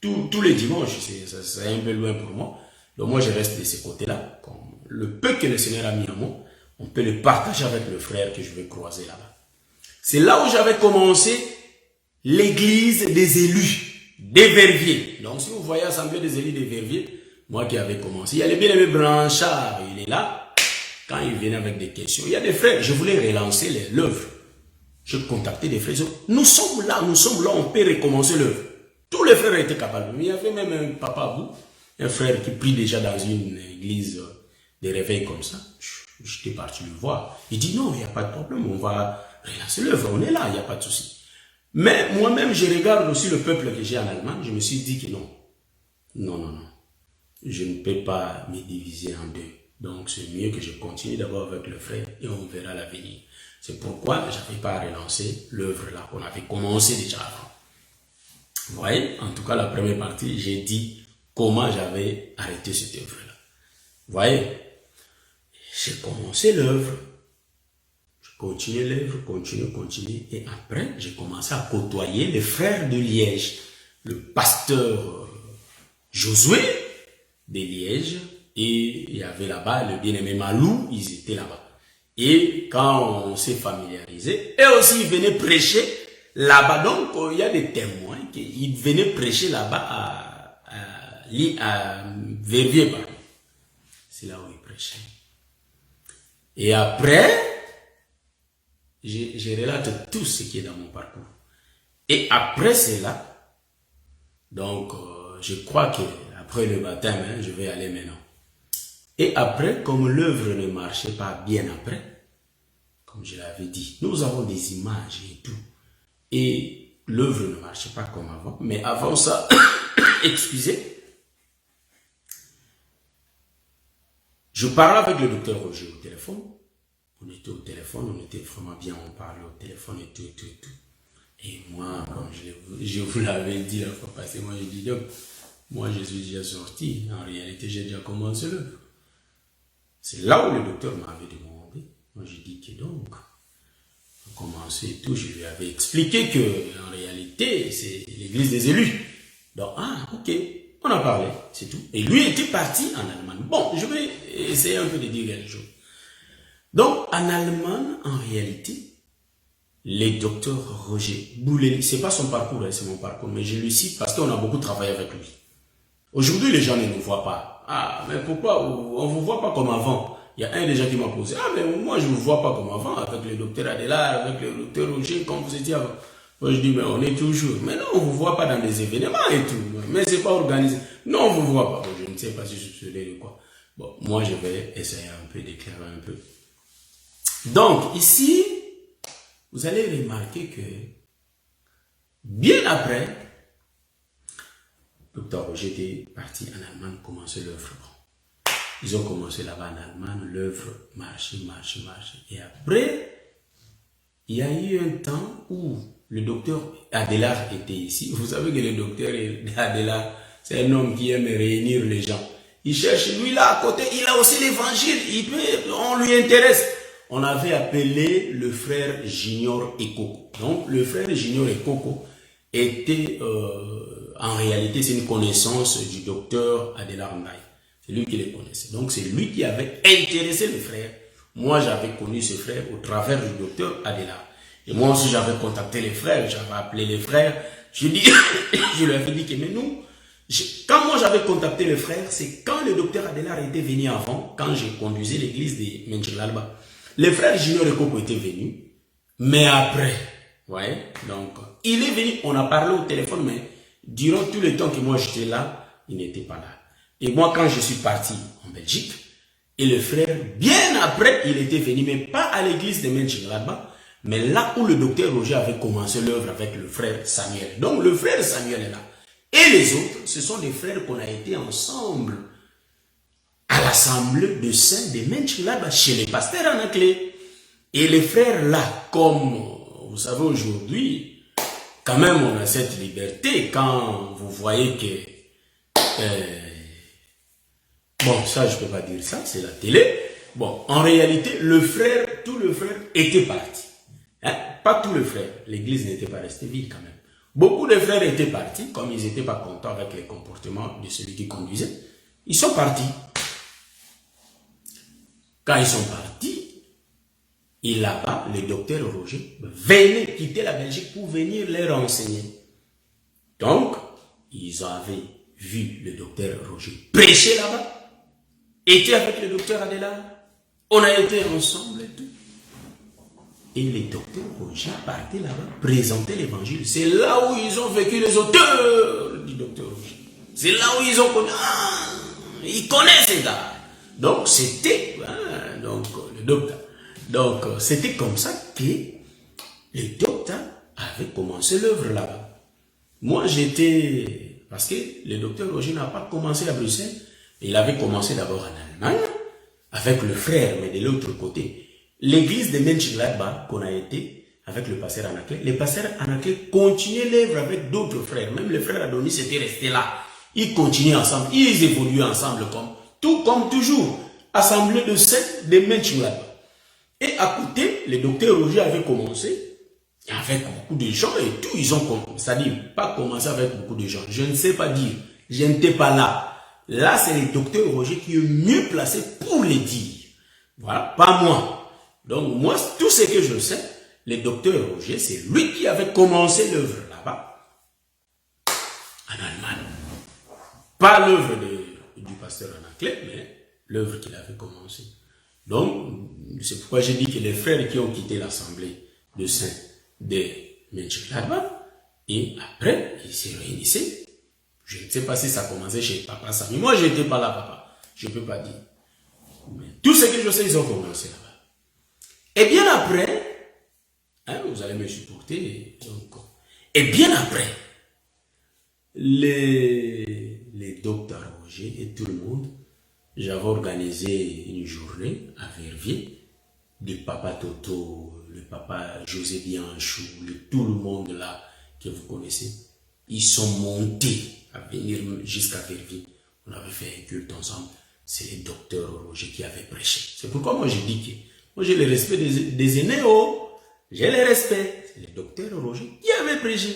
tous les dimanches, c'est un peu loin pour moi. Donc moi je reste de ce côté-là, comme le peu que le Seigneur a mis en moi, on peut le partager avec le frère que je vais croiser là-bas. C'est là où j'avais commencé l'église des élus, des Verviers. Donc si vous voyez l'assemblée des élus des Verviers, moi qui avais commencé, il y a le bien-aimé Branchard, il est là, quand il venait avec des questions. Il y a des frères, je voulais relancer l'œuvre. Je contactais des frères, nous sommes là, on peut recommencer l'œuvre. Tous les frères étaient capables. Il y avait même un papa à vous, un frère qui prie déjà dans une église de réveil comme ça. J'étais parti le voir. Il dit non, il n'y a pas de problème, on va relancer l'œuvre, on est là, il n'y a pas de souci. Mais moi-même, je regarde aussi le peuple que j'ai en Allemagne, je me suis dit que non. Je ne peux pas me diviser en deux. Donc c'est mieux que je continue d'abord avec le frère et on verra l'avenir. C'est pourquoi je n'avais pas relancé l'œuvre là qu'on avait commencé déjà avant. Vous voyez, en tout cas la première partie, j'ai dit comment j'avais arrêté cette œuvre là. Vous voyez, j'ai commencé l'œuvre. Continuer l'œuvre, continuer. Et après, j'ai commencé à côtoyer les frères de Liège. Le pasteur Josué de Liège. Et il y avait là-bas le bien-aimé Malou, ils étaient là-bas. Et quand on s'est familiarisé, et aussi ils venaient prêcher là-bas. Donc, il y a des témoins qu'ils venaient prêcher là-bas à Verviers. C'est là où ils prêchaient. Et après, je relate tout ce qui est dans mon parcours. Et après cela, donc je crois que après le baptême, je vais aller maintenant. Et après, comme l'œuvre ne marchait pas bien après, comme je l'avais dit, nous avons des images et tout. Et l'œuvre ne marchait pas comme avant. Mais avant ça, excusez, je parlais avec le docteur Roger au téléphone. On était au téléphone, on était vraiment bien, on parlait au téléphone et tout. Et moi, comme je vous l'avais dit la fois passée, moi je dis, donc, Moi, je suis déjà sorti. En réalité, j'ai déjà commencé l'œuvre. C'est là où le docteur m'avait demandé. Moi, j'ai dit que donc, on commençait et tout. Je lui avais expliqué que, en réalité, c'est l'église des élus. Donc, ok. On a parlé, c'est tout. Et lui était parti en Allemagne. Bon, je vais essayer un peu de dire quelque chose. Donc, en Allemagne, en réalité, le docteur Roger Bouleli, c'est pas son parcours, c'est mon parcours, mais je le cite parce qu'on a beaucoup travaillé avec lui. Aujourd'hui, les gens ne nous voient pas. Ah, mais pourquoi on ne vous voit pas comme avant? Il y a un déjà qui m'a posé. Ah, mais moi, je ne vous vois pas comme avant, avec le docteur Adela, avec le docteur Roger, comme vous étiez avant. Moi, je dis, mais on est toujours. Mais non, on ne vous voit pas dans des événements et tout. Mais c'est pas organisé. Non, on ne vous voit pas. Bon, je ne sais pas si je suis de quoi. Bon, moi, je vais essayer un peu d'éclairer un peu. Donc, ici, vous allez remarquer que, bien après, Docteur Roger était parti en Allemagne commencer l'œuvre. Ils ont commencé là-bas en Allemagne, l'œuvre marchait. Et après, il y a eu un temps où le docteur Adélard était ici. Vous savez que le docteur Adélard, c'est un homme qui aime réunir les gens. Il cherche, lui là à côté, il a aussi l'évangile, on lui intéresse. On avait appelé le frère Junior Ekoko. Donc le frère Junior Ekoko était, en réalité, c'est une connaissance du docteur Adélard Ndaye. C'est lui qui les connaissait. Donc c'est lui qui avait intéressé le frère. Moi j'avais connu ce frère au travers du docteur Adélard. Et moi aussi j'avais contacté les frères, j'avais appelé les frères. Je leur avais dit que mais nous, quand moi j'avais contacté le frère, c'est quand le docteur Adélard était venu avant, quand j'ai conduisé l'église de Menchelalba. Le frère Junior Ekoko était venu, mais après, ouais, donc il est venu, on a parlé au téléphone, mais durant tout le temps que moi j'étais là, il n'était pas là. Et moi quand je suis parti en Belgique, et le frère, bien après, il était venu, mais pas à l'église de Menchelalba, mais là où le docteur Roger avait commencé l'œuvre avec le frère Samuel. Donc le frère Samuel est là. Et les autres, ce sont des frères qu'on a été ensemble à l'assemblée de saints de Menchelalba chez les pasteurs en Anglais. Et les frères là, comme vous savez aujourd'hui, quand même on a cette liberté quand vous voyez que... bon, ça je ne peux pas dire ça, c'est la télé. Bon, en réalité, le frère, tout le frère était parti. Hein? Pas tout le frère, l'église n'était pas restée vide quand même. Beaucoup de frères étaient partis, comme ils n'étaient pas contents avec les comportements de celui qui conduisait. Ils sont partis. Quand ils sont partis, et là-bas, le docteur Roger venait quitter la Belgique pour venir les renseigner. Donc, ils avaient vu le docteur Roger prêcher là-bas, était avec le docteur Adélard, on a été ensemble et tout. Et le docteur Roger partait là-bas, présenter l'évangile. C'est là où ils ont vécu les auteurs du docteur Roger. C'est là où ils ont connu. Ils connaissent ces gars. Donc c'était, le docteur. Donc c'était comme ça que le docteur avait commencé l'œuvre là-bas. Moi j'étais, parce que le docteur Roger n'a pas commencé à Bruxelles, il avait commencé d'abord en Allemagne, avec le frère, mais de l'autre côté. L'église de Menchelalba qu'on a été avec le pasteur Anaké, les pasteurs Anaké continuaient l'œuvre avec d'autres frères. Même le frère Adonis était resté là. Ils continuaient ensemble, ils évoluaient ensemble comme toujours. Assemblée de saints de Menchelalba. Et à côté, le docteur Roger avait commencé avec beaucoup de gens et tout. Ils ont commencé, c'est-à-dire pas commencé avec beaucoup de gens. Je ne sais pas dire, je n'étais pas là. Là, c'est le docteur Roger qui est mieux placé pour les dire. Voilà, pas moi. Donc moi, tout ce que je sais, le docteur Roger, c'est lui qui avait commencé l'œuvre là-bas, en Allemagne. Pas l'œuvre du pasteur Anaké, mais l'œuvre qu'il avait commencé. Donc, c'est pourquoi j'ai dit que les frères qui ont quitté l'assemblée de saints de Menchelalba, et après, ils se réunissaient. Je ne sais pas si ça commençait chez Papa Samy. Moi, je n'étais pas là, papa. Je ne peux pas dire. Mais tout ce que je sais, ils ont commencé là-bas. Et bien après, vous allez me supporter. Donc, et bien après, les docteurs Roger et tout le monde, j'avais organisé une journée à Verviers, le papa Toto, le papa José Bianchou, tout le monde là que vous connaissez. Ils sont montés à venir jusqu'à Verviers. On avait fait un culte ensemble. C'est le docteur Roger qui avait prêché. C'est pourquoi moi je dis que moi j'ai le respect des aînés. Oh, j'ai le respect. C'est le docteur Roger qui avait prêché.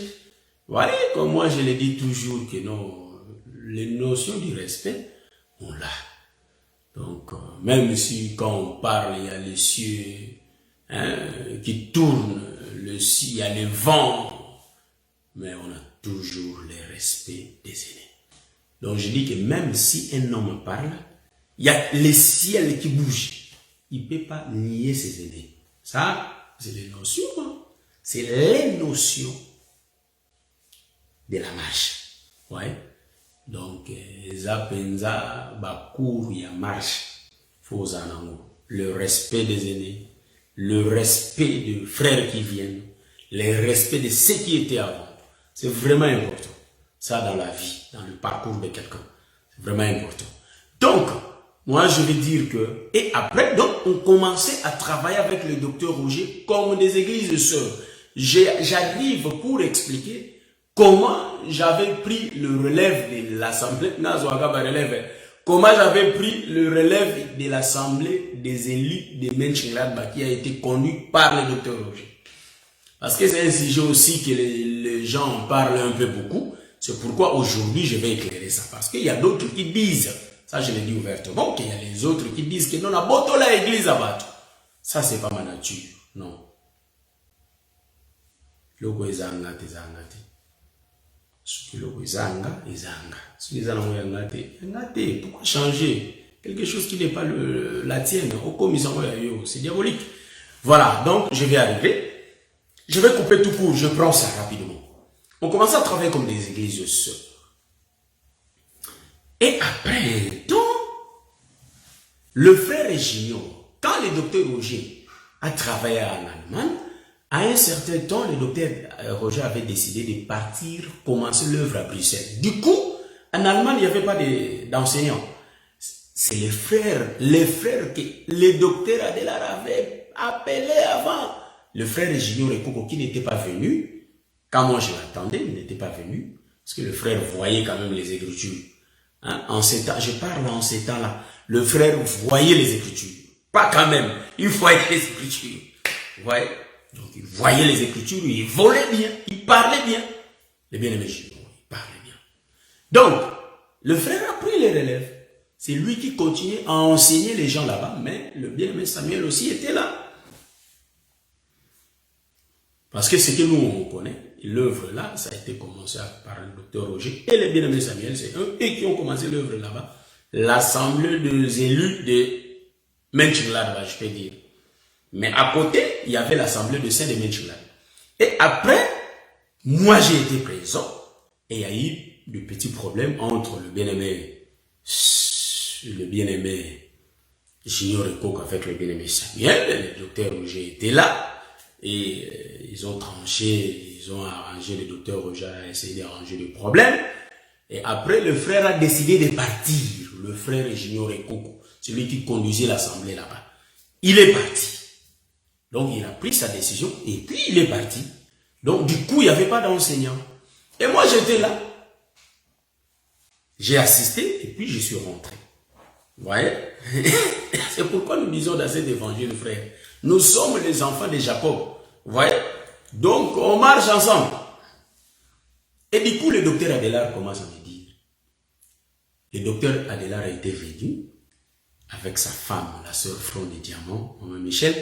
Vous voyez, comme moi je le dis toujours que non, les notions du respect, on l'a. Donc, même si quand on parle, il y a les cieux qui tournent, il y a le vent, mais on a toujours le respect des aînés. Donc, je dis que même si un homme parle, il y a le ciel qui bouge. Il ne peut pas nier ses aînés. Ça, c'est les notions. Hein? C'est les notions de la marche. Ouais. Donc, Zapenza, Bakour, il y a marche. Le respect des aînés, le respect des frères qui viennent, le respect de ceux qui étaient avant. C'est vraiment important. Ça, dans la vie, dans le parcours de quelqu'un. C'est vraiment important. Donc, moi, je vais dire que... Et après, donc, on commençait à travailler avec le docteur Roger comme des églises sœurs. J'arrive pour expliquer comment j'avais pris le relève de l'Assemblée. Comment j'avais pris le relève de l'Assemblée des élus de Menchengladbach qui a été conduit par le docteur Roger. Parce que c'est un sujet aussi que les gens en parlent un peu beaucoup. C'est pourquoi aujourd'hui je vais éclairer ça. Parce qu'il y a d'autres qui disent, ça je l'ai dit ouvertement, qu'il y a les autres qui disent que non, la boto la église à battre. Ça c'est pas ma nature. Non. Loko ezanga te zanga te. Ce loko ezanga ezanga. Ce qui ezanga te. Pourquoi changer quelque chose qui n'est pas la tienne? C'est diabolique. Voilà, donc je vais arriver. Je vais couper tout court, je prends ça rapidement. On commence à travailler comme des églises sœurs. Et après, donc, le frère Junior, quand le docteur Roger a travaillé en Allemagne, à un certain temps, le docteur Roger avait décidé de partir commencer l'œuvre à Bruxelles. Du coup, en Allemagne, il n'y avait pas d'enseignants. C'est les frères que le docteur Adelar avait appelé avant. Le frère Junior Ekoko qui n'était pas venu, quand moi je l'attendais, il n'était pas venu, parce que le frère voyait quand même les Écritures. Hein? En ces temps, je parle en ces temps-là, le frère voyait les Écritures. Pas quand même, il voyait les Écritures. Vous voyez? Donc il voyait les Écritures, il volait bien, il parlait bien. Le bien-aimé Junior, il parlait bien. Donc, le frère a pris les relèves. C'est lui qui continuait à enseigner les gens là-bas, mais le bien-aimé Samuel aussi était là. Parce que ce que nous on connaît, l'œuvre là, ça a été commencé par le docteur Roger et le bien-aimé Samuel, c'est eux qui ont commencé l'œuvre là-bas. L'assemblée des élus de Menchengladbach, je peux dire. Mais à côté, il y avait l'assemblée de Saint de Menchengladbach. Et après, moi j'ai été présent et il y a eu de petits problèmes entre le bien-aimé Junior Ekoko avec le bien-aimé Samuel. Le docteur Roger était là. Et ils ont tranché, ils ont arrangé, le docteur Roger a essayé d'arranger le problème. Et après, le frère a décidé de partir. Le frère Junior Ekoko, celui qui conduisait l'assemblée là-bas. Il est parti. Donc, il a pris sa décision et puis il est parti. Donc, du coup, il n'y avait pas d'enseignant. Et moi, j'étais là. J'ai assisté et puis je suis rentré. Vous voyez? C'est pourquoi nous disons dans cet évangile, frère. Nous sommes les enfants de Jacob. Vous voyez? Donc, on marche ensemble. Et du coup, le docteur Adelar commence à me dire. Le docteur Adelar a été venu avec sa femme, la sœur Front de Diamant, Maman Michel.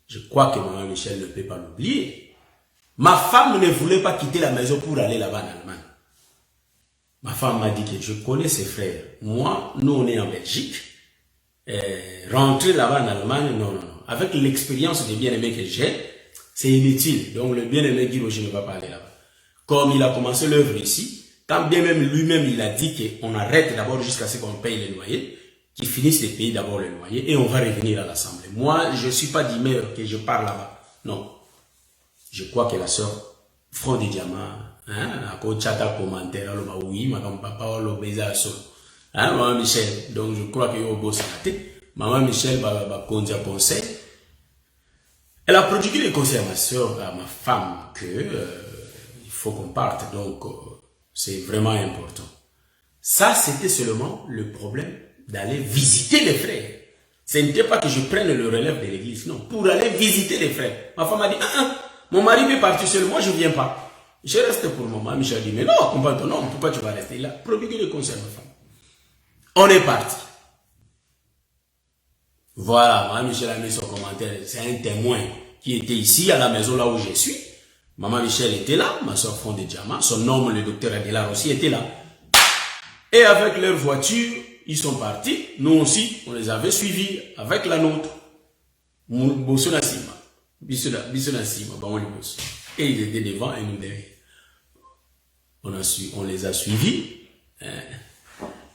Je crois que Maman Michel ne peut pas l'oublier. Ma femme ne voulait pas quitter la maison pour aller là-bas en Allemagne. Ma femme m'a dit que je connais ses frères. Moi, nous, on est en Belgique. Rentrer là-bas en Allemagne, non. Avec l'expérience des bien-aimés que j'ai, c'est inutile. Donc, le bien-aimé Guy Roger ne va pas aller là-bas. Comme il a commencé l'œuvre ici, quand bien même lui-même, il a dit qu'on arrête d'abord jusqu'à ce qu'on paye les loyers, qu'il finisse de payer d'abord les loyers et on va revenir à l'Assemblée. Moi, je ne suis pas d'humeur que je pars là-bas. Non. Je crois que la sœur Front de Diamant, à cause de commentaire, oui, madame papa, le baiser à sol. Maman Michel, donc je crois qu'il y a au beau santé. Maman Michel va conduire conseil. Elle a prodigué les conseils à ma soeur, à ma femme, que il faut qu'on parte. Donc, C'est vraiment important. Ça, c'était seulement le problème d'aller visiter les frères. Ce n'était pas que je prenne le relève de l'église, non. Pour aller visiter les frères. Ma femme a dit, mon mari veut partir seul, moi je ne viens pas. Je reste pour le moment. Michel a dit, mais non, comprends ton nom, pourquoi tu vas rester? Il a prodigué le conseil à ma femme. On est parti. Voilà, Maman Michel a mis son commentaire. C'est un témoin qui était ici à la maison là où je suis. Maman Michel était là, ma soeur Fond de Diamant, son homme, le docteur Aguilar aussi était là. Et avec leur voiture, ils sont partis. Nous aussi, on les avait suivis avec la nôtre. Et ils étaient devant et nous derrière. On les a suivis.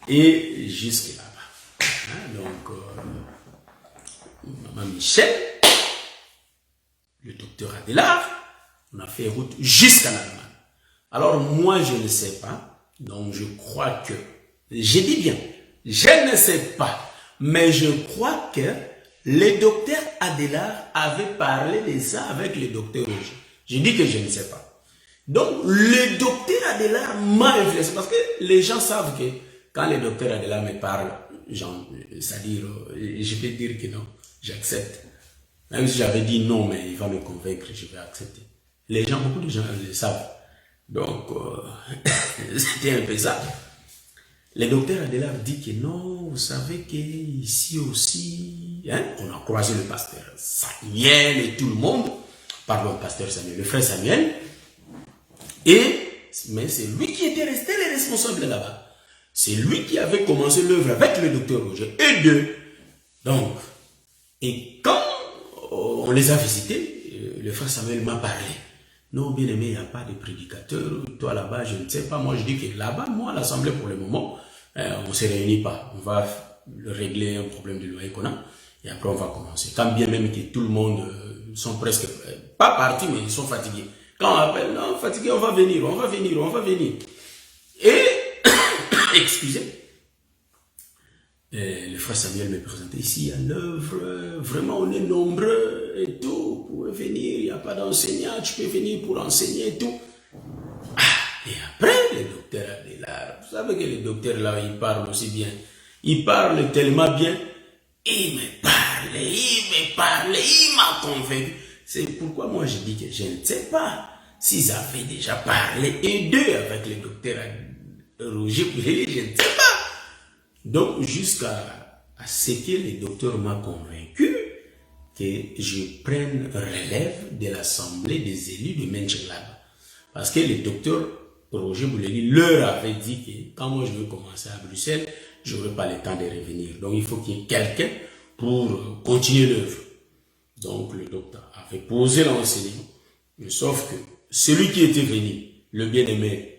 Et jusque là-bas. Donc, Maman Michel, le docteur Aguilar, on a fait route jusqu'en Allemagne. Alors, moi, je ne sais pas. Donc, je crois que, je dis bien, je ne sais pas, mais je crois que le docteur Aguilar avait parlé de ça avec le docteur Roger. Je dis que je ne sais pas. Donc, le docteur Aguilar m'a influencé parce que les gens savent que quand le docteur Aguilar me parle, c'est-à-dire, je peux dire que non, j'accepte. Même si j'avais dit non, mais il va me convaincre, je vais accepter. Les gens, beaucoup de gens le savent. Donc, c'était un peu ça. Le docteur Aguilar dit que non, vous savez qu'ici aussi, on a croisé le pasteur Samuel et tout le monde. Pardon, pasteur Samuel, le frère Samuel. Mais c'est lui qui était resté le responsable là-bas. C'est lui qui avait commencé l'œuvre avec le docteur Roger et deux. Donc, et quand on les a visités, le frère Samuel m'a parlé. Non, bien aimé, il n'y a pas de prédicateur. Toi là-bas, je ne sais pas. Moi, je dis que là-bas, moi, à l'Assemblée, pour le moment, on ne se réunit pas. On va régler un problème de loyer qu'on a. Et après, on va commencer. Quand bien même que tout le monde sont presque, pas partis, mais ils sont fatigués. Quand on appelle, non, fatigué, on va venir, on va venir, on va venir. Et, excusez, le frère Samuel me présentait ici à l'œuvre, vraiment on est nombreux et tout, vous pouvez venir, il n'y a pas d'enseignant, tu peux venir pour enseigner et tout. Et après, le docteur Aguilar, vous savez que le docteur là, il parle aussi bien, il parle tellement bien, il m'a convaincu. C'est pourquoi moi je dis que je ne sais pas s'ils avaient déjà parlé et d'eux avec le docteur Roger, je ne sais pas. Donc, jusqu'à ce que le docteur m'a convaincu que je prenne relève de l'Assemblée des élus de Mönchengladbach. Parce que le docteur Roger Bouleli leur avait dit que quand moi je veux commencer à Bruxelles, je n'aurai pas le temps de revenir. Donc, il faut qu'il y ait quelqu'un pour continuer l'œuvre. Donc, le docteur avait posé l'enseignement. Mais sauf que celui qui était venu, le bien-aimé,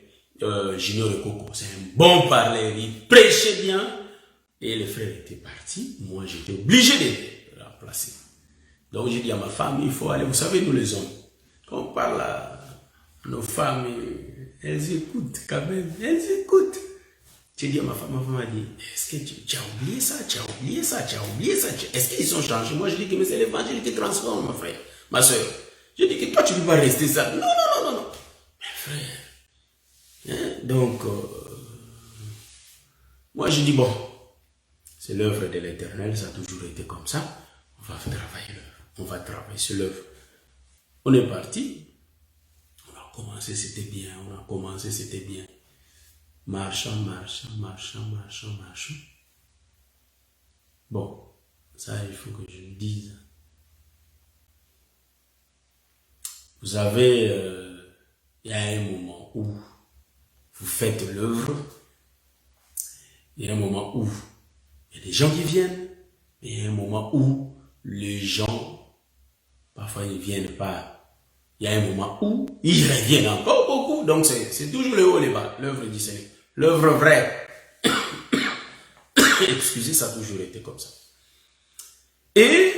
Junior Coco, c'est un bon parleur, il prêchait bien et le frère était parti. Moi, j'étais obligé de le remplacer. Donc, j'ai dit à ma femme, il faut aller. Vous savez, nous les hommes, quand on parle à nos femmes, elles écoutent quand même, elles écoutent. J'ai dit à ma femme a dit, est-ce que tu as oublié ça, tu as oublié ça, tu as oublié ça, est-ce qu'ils sont changés? Moi, je dis que mais c'est l'évangile qui transforme, mon frère, ma soeur. Je dis que toi, tu ne peux pas rester ça. Non, non, non, non, non. Mais frère, donc, moi je dis bon, c'est l'œuvre de l'Éternel, ça a toujours été comme ça, on va travailler l'œuvre, on va travailler sur l'œuvre. On est parti, on a commencé, c'était bien, on a commencé, c'était bien. Marchant. Bon, ça il faut que je le dise. Vous savez, il y a un moment où vous faites l'œuvre, il y a un moment où il y a des gens qui viennent, et il y a un moment où les gens, parfois ils ne viennent pas. Il y a un moment où ils reviennent encore beaucoup. Donc c'est toujours le haut et le bas, l'œuvre du Seigneur. L'œuvre vraie. Excusez, ça a toujours été comme ça. Et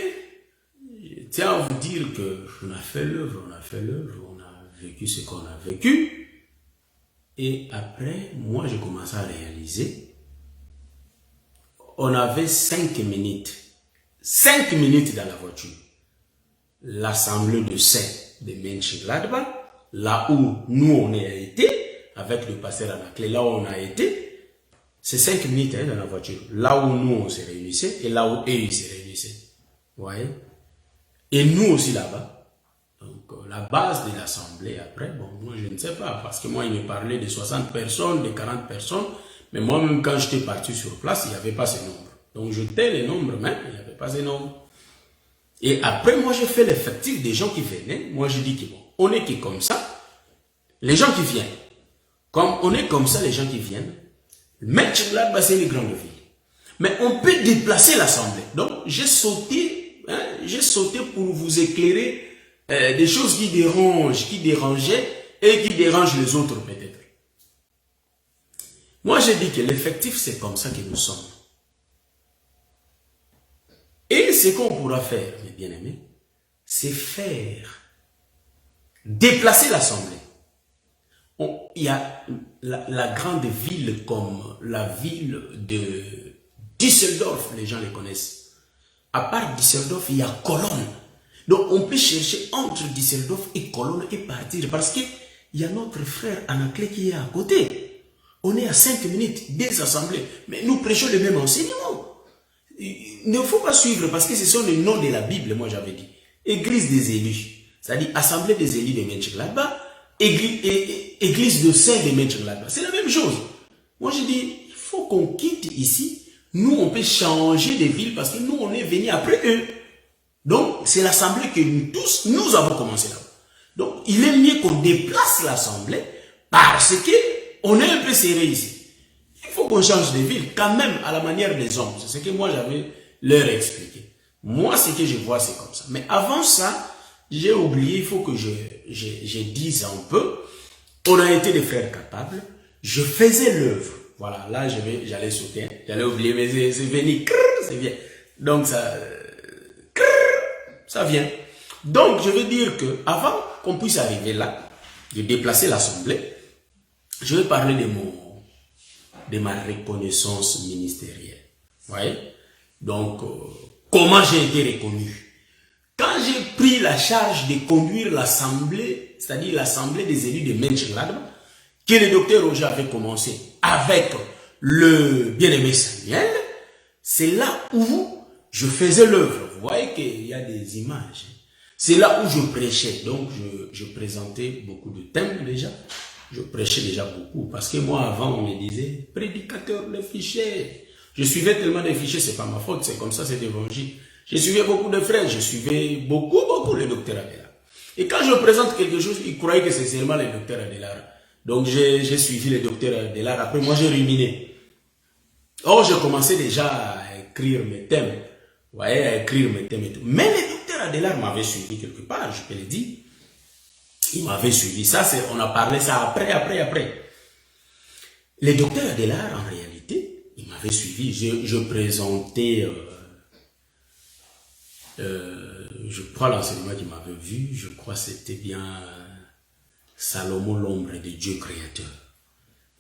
je tiens à vous dire qu'on a fait l'œuvre, on a vécu ce qu'on a vécu. Et après, moi, j'ai commencé à réaliser, on avait 5 minutes. 5 minutes dans la voiture. L'assemblée de saints de Mönchengladbach, là où nous on a été, avec le pasteur Anaclé, là où on a été, c'est 5 minutes dans la voiture. Là où nous, on se réunissait et là où eux, ils se réunissaient. Vous voyez? Et nous aussi là-bas. Donc, la base de l'Assemblée, après, bon, moi, je ne sais pas, parce que moi, il me parlait de 60 personnes, de 40 personnes, mais moi-même, quand j'étais parti sur place, il n'y avait pas ce nombre. Donc, je tais les nombres, mais il n'y avait pas ce nombre. Et après, moi, j'ai fait l'effectif des gens qui venaient. Moi, je dis que bon, on est qui comme ça, les gens qui viennent. Comme on est comme ça, les gens qui viennent, Mönchengladbach, c'est une grande ville. Mais on peut déplacer l'Assemblée. Donc, j'ai sauté pour vous éclairer des choses qui dérangeaient et qui dérangent les autres peut-être. Moi, j'ai dit que l'effectif, c'est comme ça que nous sommes. Et ce qu'on pourra faire, mes bien-aimés, c'est déplacer l'Assemblée. Il y a la grande ville comme la ville de Düsseldorf, les gens les connaissent. À part Düsseldorf, il y a Cologne. Donc on peut chercher entre Düsseldorf et Cologne et partir parce qu'il y a notre frère Anaclé qui est à côté. On est à 5 minutes des assemblées, mais nous prêchons le même enseignement. Il ne faut pas suivre parce que ce sont les noms de la Bible, moi j'avais dit. Église des élus, c'est-à-dire Assemblée des élus de Mönchengladbach, Église de Saint de Mönchengladbach. C'est la même chose. Moi je dis, il faut qu'on quitte ici. Nous, on peut changer de ville parce que nous, on est venus après eux. Donc, c'est l'Assemblée que nous tous, nous avons commencé là. Donc, il est mieux qu'on déplace l'Assemblée parce que on est un peu serré ici. Il faut qu'on change de ville, quand même, à la manière des hommes. C'est ce que moi, j'avais leur expliqué. Moi, ce que je vois, c'est comme ça. Mais avant ça, j'ai oublié, il faut que je dise un peu. On a été des frères capables. Je faisais l'œuvre. Voilà, là, j'allais sauter. J'allais oublier, mais c'est venu. C'est bien. Donc, ça vient. Donc, je veux dire que avant qu'on puisse arriver là, de déplacer l'Assemblée, je vais parler de ma reconnaissance ministérielle. Vous voyez? Donc, comment j'ai été reconnu? Quand j'ai pris la charge de conduire l'Assemblée, c'est-à-dire l'Assemblée des élus de Mönchengladbach, que le docteur Roger avait commencé avec le bien-aimé Samuel, c'est là où je faisais l'œuvre. Vous voyez qu'il y a des images. C'est là où je prêchais. Donc, je présentais beaucoup de thèmes déjà. Je prêchais déjà beaucoup. Parce que moi, avant, on me disait, prédicateur de fichiers. Je suivais tellement de fichiers, c'est pas ma faute. C'est comme ça, c'est l'évangile. Je suivais beaucoup de frères. Je suivais beaucoup le docteur Adelaar. Et quand je présente quelque chose, ils croyaient que c'est seulement le docteur Adelaar. Donc, j'ai suivi le docteur Adelaar. Après, moi, j'ai ruminé. Or, j'ai commencé déjà à écrire mes thèmes. Vous voyez, à écrire mes thèmes et tout. Mais le docteur Adelaar m'avait suivi quelque part, je peux le dire. Il m'avait suivi. Ça, on a parlé ça après. Le docteur Adelaar, en réalité, il m'avait suivi. Je présentais, je crois, l'enseignement qu'il m'avait vu. Je crois que c'était bien Salomon, l'ombre de Dieu créateur.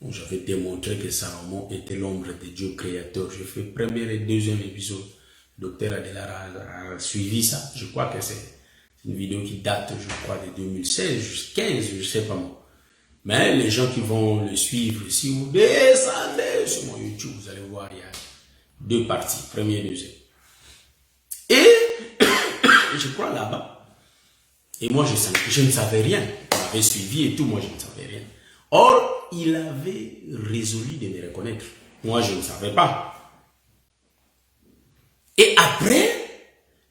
J'avais démontré que Salomon était l'ombre de Dieu créateur. Je fais premier et deuxième épisode. Le docteur Adelaar a suivi ça. Je crois que c'est une vidéo qui date, je crois, de 2016, 15, je ne sais pas moi. Mais les gens qui vont le suivre, si vous descendez sur mon YouTube, vous allez voir, il y a 2 parties, première et deuxième. Et je crois là-bas, et moi je ne savais rien. Il m'avait suivi et tout, moi je ne savais rien. Or, il avait résolu de me reconnaître. Moi, je ne savais pas. Et après,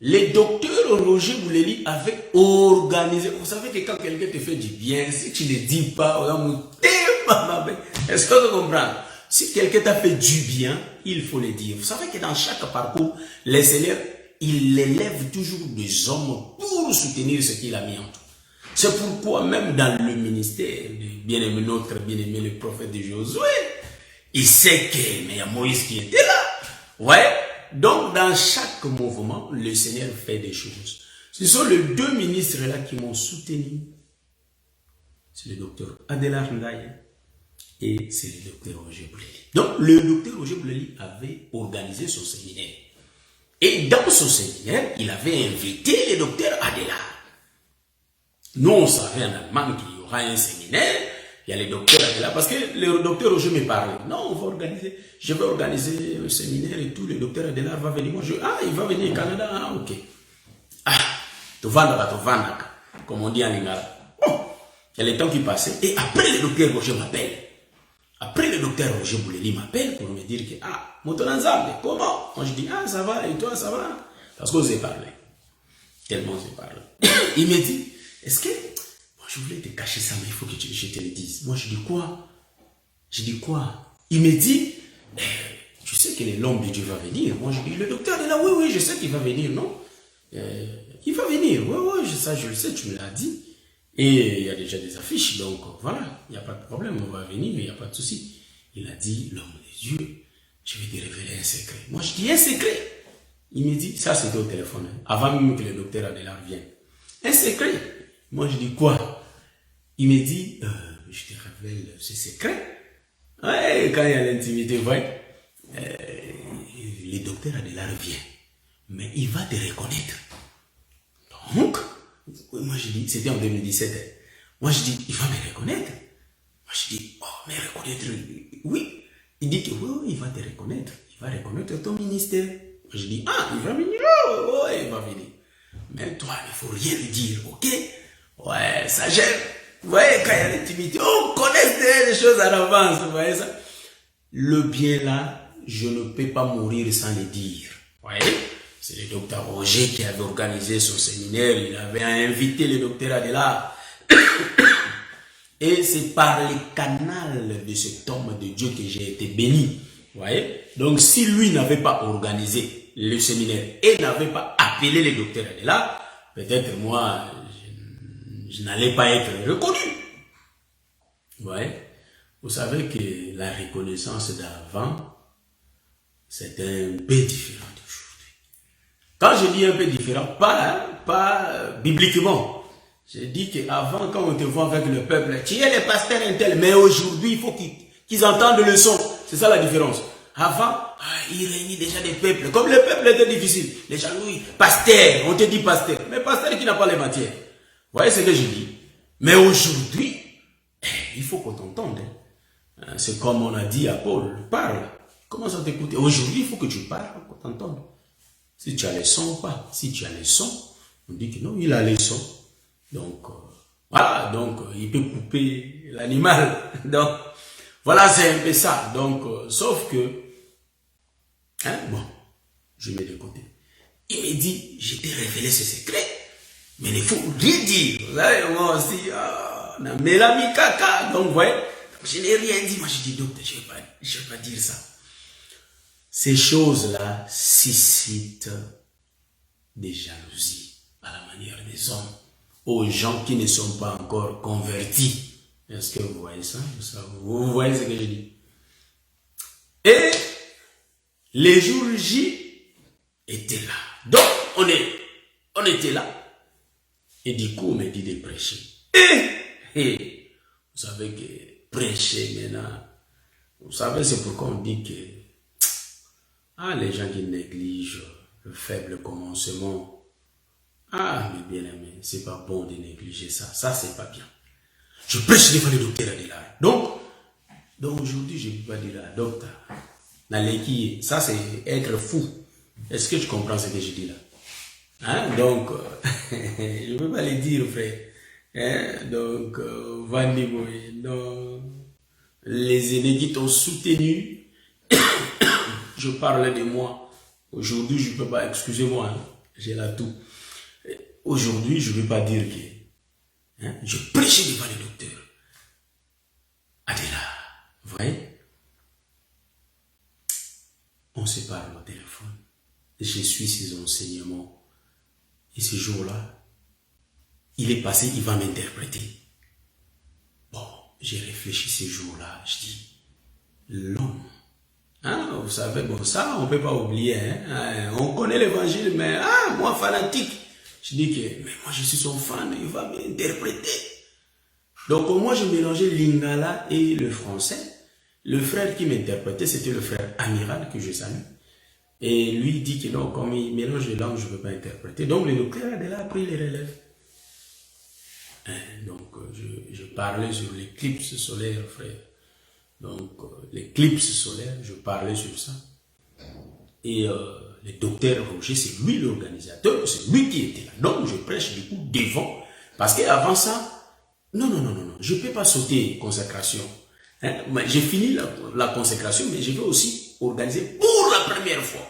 le docteur Roger Bouleli avait organisé. Vous savez que quand quelqu'un te fait du bien, si tu ne le dis pas, est-ce que vous comprenez? Si quelqu'un t'a fait du bien, il faut le dire. Vous savez que dans chaque parcours, le Seigneur, il élève toujours des hommes pour soutenir ce qu'il a mis en tout. C'est pourquoi même dans le ministère de bien-aimé, notre bien-aimé, le prophète de Josué, il sait qu'il y a Moïse qui était là. Ouais. Donc, dans chaque mouvement, le Seigneur fait des choses. Ce sont les 2 ministres là qui m'ont soutenu. C'est le docteur Adelaar Ndaye et c'est le docteur Roger Bouleli. Donc, le docteur Roger Bouleli avait organisé son séminaire. Et dans son séminaire, il avait invité le docteur Adelaar. Nous, on savait en Allemagne qu'il y aura un séminaire Il y a les docteurs là, parce que le docteur Roger me parlait. Non, je vais organiser un séminaire et tout, le docteur Adela va venir. Moi, il va venir au Canada, ah, ok. Ah, tu vas, comme on dit en lingala. Bon, il y a le temps qui passait, et après le docteur Roger m'appelle. Après le docteur Roger Bouleli m'appelle pour me dire que, ah, Motonanzambe, comment? Moi je dis, ah, ça va, et toi, ça va? Parce qu'on s'est parlé. Tellement on s'est parlé. Il me dit, est-ce que, moi je voulais te cacher ça, mais il faut que je te le dise. Moi je dis quoi? Je dis quoi? Il me dit, tu sais que l'homme de Dieu va venir. Moi je dis, le docteur est là, oui, oui, je sais qu'il va venir, non? Il va venir, oui, ça je le sais, tu me l'as dit. Et il y a déjà des affiches, donc voilà, il n'y a pas de problème, on va venir, il n'y a pas de souci. Il a dit, l'homme de Dieu, je vais te révéler un secret. Moi je dis, un secret? Il me dit, ça c'était au téléphone, hein, avant même que le docteur Adela vienne. Un secret? Moi je dis, quoi? Il me dit, je te révèle ce secret. Ouais, quand il y a l'intimité, ouais, le docteur Adela vient, mais il va te reconnaître. Donc, moi je dis, c'était en 2017. Moi je dis, il va me reconnaître. Moi je dis, oh, mais reconnaître, oui. Il dit que oui, il va te reconnaître. Il va reconnaître ton ministère. Moi je dis, ah, il va venir, oh, il va venir. Mais toi, il ne faut rien lui dire, ok? Ouais, ça gêne. Vous voyez, quand il y a l'intimité, on connaît des choses à l'avance, vous voyez ça? Le bien là, je ne peux pas mourir sans le dire. Vous voyez? C'est le docteur Roger qui avait organisé son séminaire. Il avait invité le docteur Adela. Et c'est par les canaux de cet homme de Dieu que j'ai été béni. Vous voyez? Donc si lui n'avait pas organisé le séminaire et n'avait pas appelé le docteur Adela, peut-être moi, je n'allais pas être reconnu. Vous voyez? Vous savez que la reconnaissance d'avant, c'était un peu différent. Quand je dis un peu différent, pas bibliquement. Je dis qu'avant, quand on te voit avec le peuple, tu es le pasteur intel, mais aujourd'hui, il faut qu'ils entendent le son. C'est ça la différence. Avant, il réunit déjà des peuples. Comme le peuple était difficile. Les gens, oui, pasteur, on te dit pasteur. Mais pasteur qui n'a pas les matières. Vous voyez ce que je dis? Mais aujourd'hui, il faut qu'on t'entende. C'est comme on a dit à Paul, parle. Commence à t'écouter. Aujourd'hui, il faut que tu parles, qu'on t'entende. Si tu as les sons ou pas. Si tu as les sons, on dit que non, il a les sons. Donc, voilà, donc il peut couper l'animal. Donc, voilà, c'est un peu ça. Donc, sauf que, bon, je mets de côté. Il me dit, je t'ai révélé ce secret, mais il faut rien dire. Vous savez, moi aussi, mais l'ami caca. Donc, vous voyez, je n'ai rien dit. Moi, je dis, docteur, je ne vais pas dire ça. Ces choses-là suscitent des jalousies à la manière des hommes, aux gens qui ne sont pas encore convertis. Est-ce que vous voyez ça? Vous voyez ce que je dis? Et les jours J étaient là. Donc, on était là. Et du coup, on m'a dit de prêcher. Et vous savez que prêcher maintenant, vous savez, c'est pourquoi on dit que les gens qui négligent le faible commencement, mais bien aimé, c'est pas bon de négliger ça. Ça, c'est pas bien. Je prêche devant le docteur Adela. Donc aujourd'hui, je ne peux pas dire à docteur, ça c'est être fou. Est-ce que tu comprends ce que je dis là? Donc, je ne peux pas le dire, frère. Donc, Vandy Boy, donc, les aînés qui t'ont soutenu, je parle de moi. Aujourd'hui, je ne peux pas, excusez-moi, j'ai là tout. Aujourd'hui, je ne veux pas dire que je prêchais devant le docteur Adela. Vous voyez? On se parle au téléphone. Je suis ses enseignements. Et ce jour-là, il est passé, il va m'interpréter. Bon, j'ai réfléchi ce jour-là. Je dis, l'homme. Vous savez, bon, ça, on ne peut pas oublier. On connaît l'évangile, mais moi, fanatique. Je dis que, mais moi, je suis son fan, il va m'interpréter. Donc, moi, je mélangeais l'ingala et le français. Le frère qui m'interprétait, c'était le frère Amiral, que je salue. Et lui dit que non, comme il mélange les langues, je ne peux pas interpréter. Donc, le docteur Adela a pris les relèves. Donc, je parlais sur l'éclipse solaire, frère. Donc, l'éclipse solaire, je parlais sur ça. Et le docteur Roger, c'est lui l'organisateur, c'est lui qui était là. Donc, je prêche du coup devant. Parce qu'avant ça, non, je ne peux pas sauter consécration. Hein? J'ai fini la consécration, mais je vais aussi organiser pour la première fois,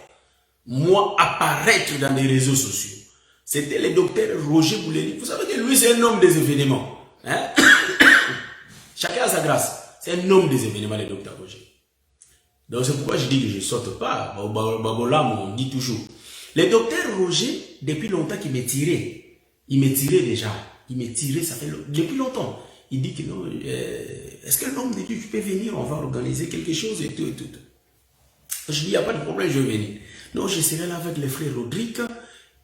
moi, apparaître dans les réseaux sociaux. C'était le docteur Roger Bouléry. Vous savez que lui, c'est un homme des événements. Hein? Chacun a sa grâce. C'est un homme des événements, le docteur Roger. Donc, c'est pourquoi je dis que je ne saute pas. Babolam, on dit toujours. Le docteur Roger, depuis longtemps qu'il me tirait. Il me tirait déjà. Il me tirait, ça fait depuis longtemps. Il dit que non, est-ce que l'homme de Dieu, tu peux venir, on va organiser quelque chose et tout et tout. Je dis, il n'y a pas de problème, je vais venir. Donc, je serai là avec les frères Rodrigue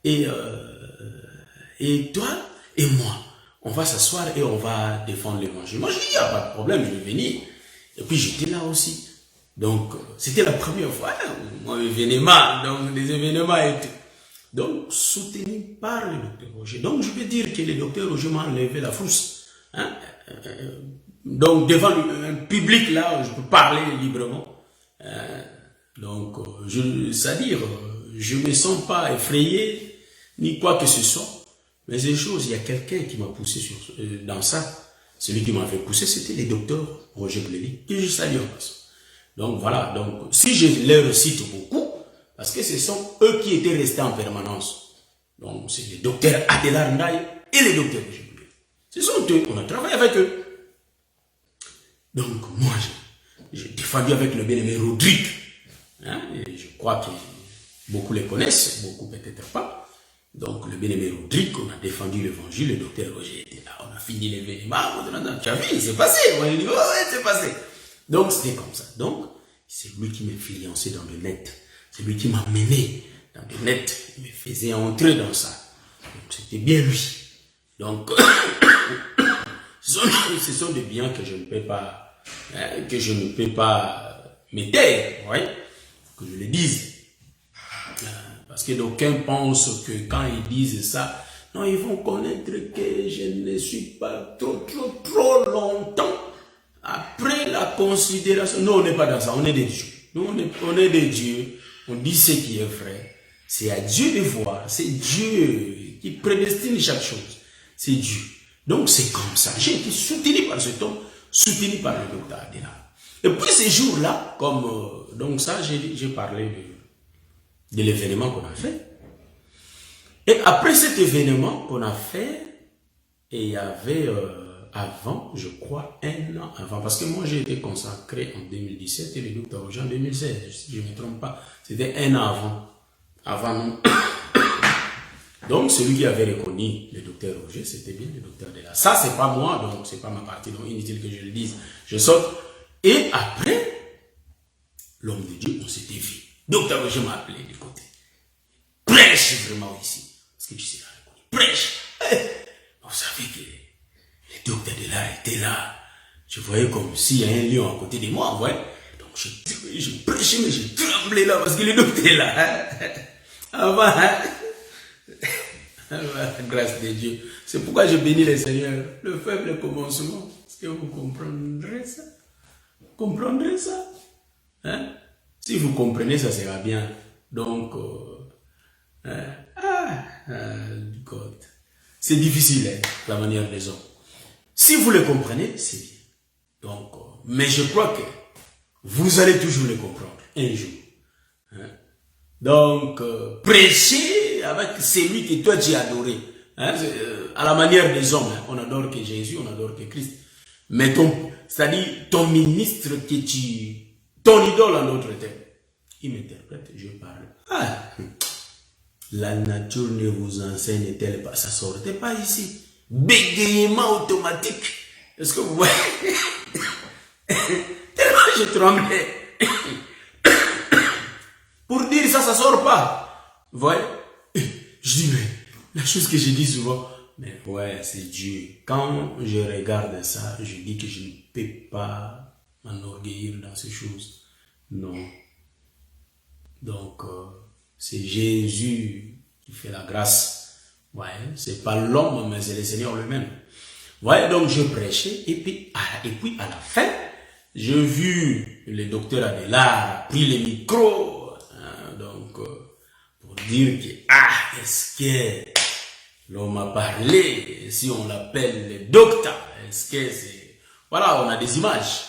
et toi et moi. On va s'asseoir et on va défendre l'évangile. Moi, je dis, il n'y a pas de problème, je vais venir. Et puis, j'étais là aussi. Donc, c'était la première fois. Moi, événement, donc des événements et tout. Donc, soutenu par le docteur Roger. Donc, je peux dire que le docteur Roger m'a enlevé la frousse. Hein? Donc, devant un public là, je peux parler librement. Donc, c'est-à-dire, je ne me sens pas effrayé, ni quoi que ce soit. Mais ces choses, il y a quelqu'un qui m'a poussé dans ça. Celui qui m'avait poussé, c'était le docteur Roger Bouléry, que je salue en passant. Donc, voilà. Donc, si je les cite beaucoup, parce que ce sont eux qui étaient restés en permanence. Donc, c'est le docteur Adela Ndaye et le docteur Roger Bouléry. Ce sont eux, on a travaillé avec eux. Donc, moi, j'ai défendu avec le bien-aimé Rodrigue. Hein, et je crois que beaucoup les connaissent, beaucoup peut-être pas. Donc, le bien-aimé Rodrigue, on a défendu l'évangile, le docteur Roger était là, on a fini l'événement, tu as vu, c'est passé. On a dit, ouais, c'est passé. Donc, c'était comme ça. Donc, c'est lui qui m'a influencé dans le net. C'est lui qui m'a mené dans le net. Il me faisait entrer dans ça. Donc, c'était bien lui. Donc, ce sont des biens que je ne peux pas, me taire, ouais, que je le dise. Parce que d'aucuns pensent que quand ils disent ça, non, ils vont connaître que je ne suis pas trop longtemps après la considération. Non, on n'est pas dans ça, on est des dieux. Nous, on est des dieux. On dit ce qui est vrai. C'est à Dieu de voir. C'est Dieu qui prédestine chaque chose. C'est Dieu. Donc, c'est comme ça. J'ai été soutenu par cet homme, soutenu par le docteur Adela. Et puis, ces jours-là, comme, donc ça, j'ai parlé de l'événement qu'on a fait. Et après cet événement qu'on a fait, et il y avait avant, je crois, un an avant, parce que moi j'ai été consacré en 2017 et le docteur Roger en 2016, si je ne me trompe pas, c'était un an avant nous. Donc celui qui avait reconnu le docteur Roger, c'était bien le docteur Adela. Ça c'est pas moi, donc c'est pas ma partie, donc inutile que je le dise, je saute. Et après, l'homme de Dieu, on s'était vu. Docteur Roger m'a appelé du côté. Prêche vraiment ici. Parce que tu seras reconnu. Prêche. Vous savez que le docteur de là était là. Je voyais comme s'il y a un lion à côté de moi, vous voyez. Donc je prêchais, mais je tremblais là parce que le docteur est là. Avant, grâce de Dieu. C'est pourquoi je bénis le Seigneur. Le faible commencement. Est-ce que vous comprendrez ça? Vous comprendrez ça? Hein? Si vous comprenez, ça sera bien. Donc, God. C'est difficile, hein, la manière des hommes. Si vous le comprenez, c'est bien. Donc, mais je crois que vous allez toujours le comprendre un jour. Hein? Donc, prêchez avec celui que toi tu as adoré. Hein? À la manière des hommes, hein? On adore que Jésus, on adore que Christ. Mais c'est-à-dire ton ministre ton idole en d'autres termes, il m'interprète, je parle. La nature ne vous enseigne-t-elle pas? Ça sortait pas ici. Bégayement automatique. Est-ce que vous voyez? Tellement je tremblais. Pour dire ça, ça sort pas. Vous voyez? Je dis, mais la chose que je dis souvent, mais ouais, c'est Dieu. Quand je regarde ça, je dis que je ne peux pas m'enorgueillir dans ces choses. Non. Donc, c'est Jésus qui fait la grâce. Ouais, c'est pas l'homme, mais c'est le Seigneur lui-même. voyez, donc je prêchais, et puis à la fin, j'ai vu le docteur Adélard pris le micro, hein, donc pour dire que, est-ce que l'homme a parlé, si on l'appelle le docteur, est-ce que c'est... Voilà, on a des images.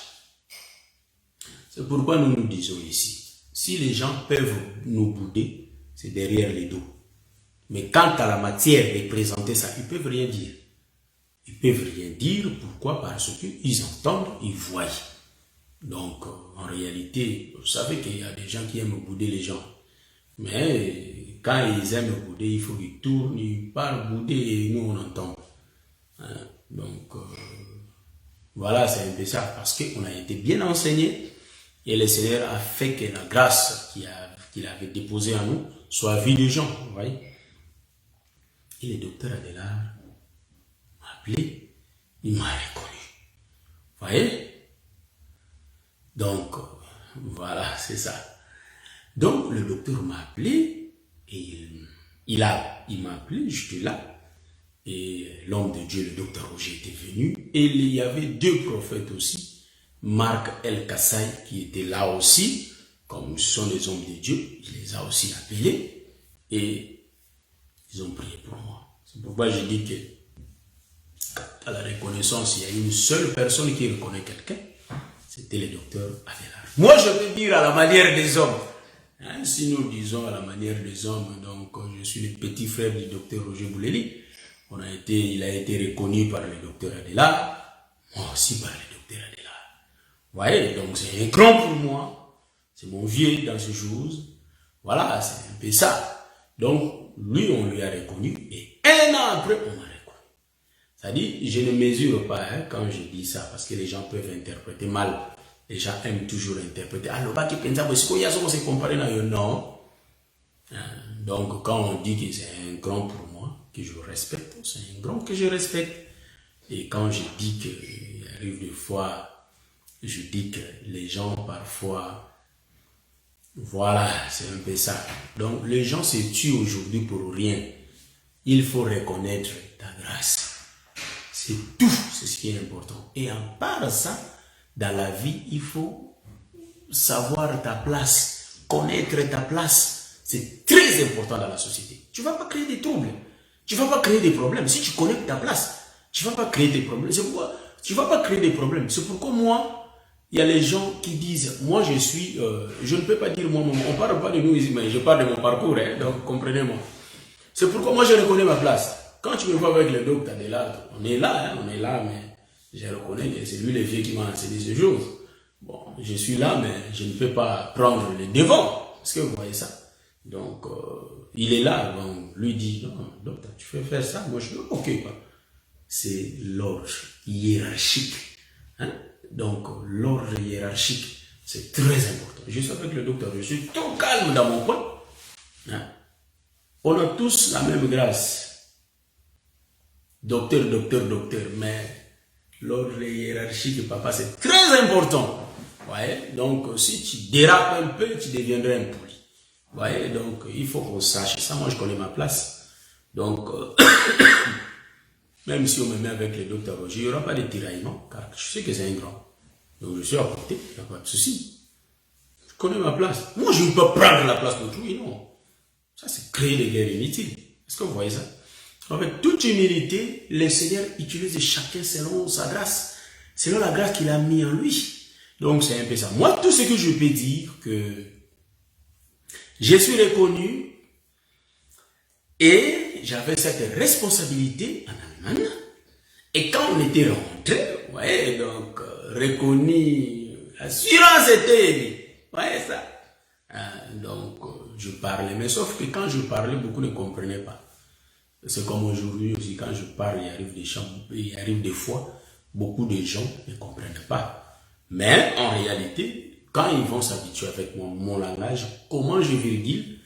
C'est pourquoi nous nous disons ici, si les gens peuvent nous bouder, c'est derrière les dos. Mais quant à la matière de présenter ça, ils ne peuvent rien dire. Ils ne peuvent rien dire, pourquoi? Parce qu'ils entendent, ils voient. Donc, en réalité, vous savez qu'il y a des gens qui aiment bouder les gens. Mais quand ils aiment bouder, il faut qu'ils tournent, ils parlent bouder et nous on entend. Hein? Donc, voilà, c'est un peu ça. Parce qu'on a été bien enseigné et le Seigneur a fait que la grâce qu'il avait déposée en nous soit vue des gens. Vous voyez? Et le docteur Adélard m'a appelé, il m'a reconnu. Vous voyez? Donc, voilà, c'est ça. Donc, le docteur m'a appelé, et il m'a appelé, j'étais là, et l'homme de Dieu, le docteur Roger, était venu, et il y avait deux prophètes aussi, Marc El Kassai, qui était là aussi, comme ce sont des hommes de Dieu, il les a aussi appelés, et ils ont prié pour moi. C'est pourquoi je dis que, à la reconnaissance, il y a une seule personne qui reconnaît quelqu'un, c'était le docteur Adélard. Moi, je peux dire à la manière des hommes. Hein, si nous disons à la manière des hommes, donc je suis le petit frère du docteur Roger Bouleli. Il a été reconnu par le docteur Adélard, moi aussi par le docteur Adélard. Vous voyez, donc c'est un grand pour moi. C'est mon vieux dans ces choses. Voilà, c'est un peu ça. Donc, lui, on lui a reconnu et un an après, on m'a reconnu. C'est-à-dire, je ne mesure pas quand je dis ça, parce que les gens peuvent interpréter mal. Les gens aiment toujours interpréter. Ah, le bas qui pense, est-ce qu'il y a ce qu'on s'est comparé là? Non. Donc, quand on dit que c'est un grand pour moi, que je respecte, c'est un grand que je respecte. Et quand je dis qu'il arrive des fois, je dis que les gens parfois, voilà, c'est un peu ça. Donc, les gens se tuent aujourd'hui pour rien. Il faut reconnaître ta grâce. C'est tout, c'est ce qui est important. Et en part de ça, dans la vie, il faut savoir ta place, connaître ta place. C'est très important dans la société. Tu ne vas pas créer des troubles. Tu ne vas pas créer des problèmes. Si tu connais ta place, tu ne vas pas créer des problèmes. C'est pourquoi tu ne vas pas créer des problèmes. C'est pourquoi moi, il y a les gens qui disent, moi je suis, je ne peux pas dire moi, on ne parle pas de nous ici, mais je parle de mon parcours, hein, donc comprenez-moi. C'est pourquoi moi je reconnais ma place. Quand tu me vois avec le docteur Adélard, on est là, mais je reconnais que c'est lui le vieux qui m'a enseigné ces choses. Bon, je suis là, mais je ne peux pas prendre le devant. Est-ce que vous voyez ça? Donc, il est là, donc lui dit, non, docteur, tu fais faire ça? Moi je dis, ok, c'est l'ordre hiérarchique. Hein? Donc, l'ordre hiérarchique, c'est très important. Je suis avec le docteur, je suis tout calme dans mon coin. Hein? On a tous la même grâce. Docteur, mais l'ordre hiérarchique, papa, c'est très important. Ouais, donc si tu dérapes un peu, tu deviendrais impoli. Ouais, donc il faut qu'on sache ça. Moi, je connais ma place. Donc, même si on me met avec le docteur Roger, il n'y aura pas de tiraillement, car je sais que c'est un grand. Donc je suis à côté, il n'y a pas de souci. Je connais ma place. Moi, je ne peux pas prendre la place d'autrui, non. Ça, c'est créer des guerres inutiles. Est-ce que vous voyez ça? Avec toute humilité, le Seigneur utilise chacun selon sa grâce, selon la grâce qu'il a mis en lui. Donc c'est un peu ça. Moi, tout ce que je peux dire, que je suis reconnu et j'avais cette responsabilité en Allemagne. Et quand on était rentré, ouais, donc reconnu, l'assurance était, ouais, ça. Donc je parlais, mais sauf que quand je parlais, beaucoup ne comprenaient pas. C'est comme aujourd'hui aussi, quand je parle, il arrive des fois, beaucoup de gens ne comprennent pas. Mais en réalité, quand ils vont s'habituer avec mon langage, comment je virgule?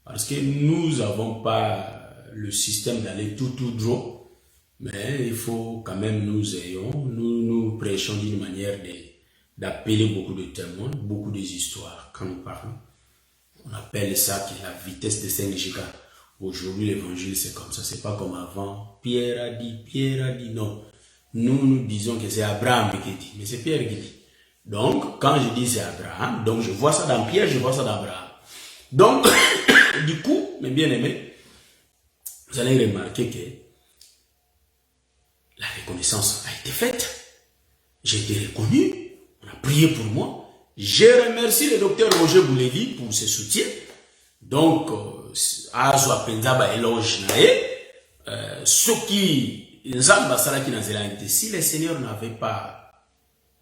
Parce que nous n'avons pas le système d'aller tout droit, mais il faut quand même nous prêchons d'une manière d'appeler beaucoup de témoins, beaucoup des histoires quand nous parlons. On appelle ça qui est la vitesse de 5 gigas. Aujourd'hui, l'évangile, c'est comme ça. C'est pas comme avant. Pierre a dit, non. nous disons que c'est Abraham qui dit, mais c'est Pierre qui dit. Donc, quand je dis c'est Abraham, donc je vois ça dans Pierre, je vois ça dans Abraham. Donc, du coup, mes bien-aimés, vous allez remarquer que la reconnaissance a été faite. J'ai été reconnu, on a prié pour moi. Je remercie le docteur Roger Bouleli pour ses soutiens. Donc, à Penza éloge nae, ce qui Nzamba Salaki Nazelante, si le Seigneur n'avait pas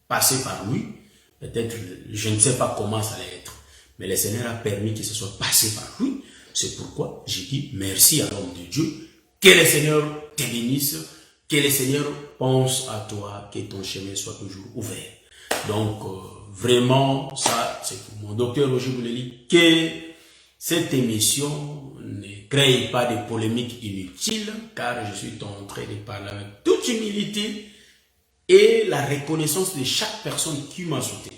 passé par lui, peut-être, je ne sais pas comment ça allait être, mais le Seigneur a permis que ce soit passé par lui. C'est pourquoi j'ai dit merci à l'homme de Dieu, que le Seigneur te bénisse, que le Seigneur pense à toi, que ton chemin soit toujours ouvert. Donc, vraiment, ça, c'est pour mon docteur Roger Bouleli, que cette émission ne crée pas de polémiques inutiles, car je suis en train de parler avec toute humilité et la reconnaissance de chaque personne qui m'a soutenu.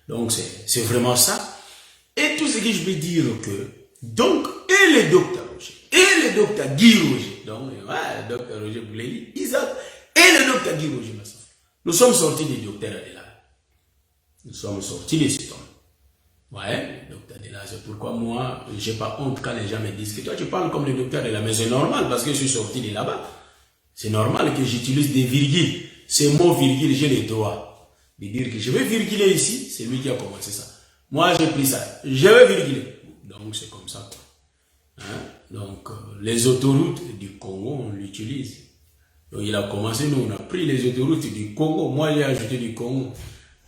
Donc, c'est vraiment ça. Et tout ce que je veux dire que, donc, et le docteur Roger, et le docteur Guy Roger, donc, le docteur Roger Bouleli, Isaac, et le docteur Guy Roger Massaf, nous sommes sortis des docteurs Adela. Nous sommes sortis de cet homme. Ouais, le docteur Adela, c'est pourquoi moi, j'ai pas honte quand les gens me disent que toi, tu parles comme le docteur Adela, mais c'est normal parce que je suis sorti de là-bas. C'est normal que j'utilise des virgules. Ces mots virgules, j'ai les droits de dire que je vais virguler ici, c'est lui qui a commencé ça. Moi, j'ai pris ça. Je vais virguler. Donc, c'est comme ça. Hein? Donc, les autoroutes du Congo, on l'utilise. Donc, il a commencé, nous, on a pris les autoroutes du Congo. Moi, j'ai ajouté du Congo.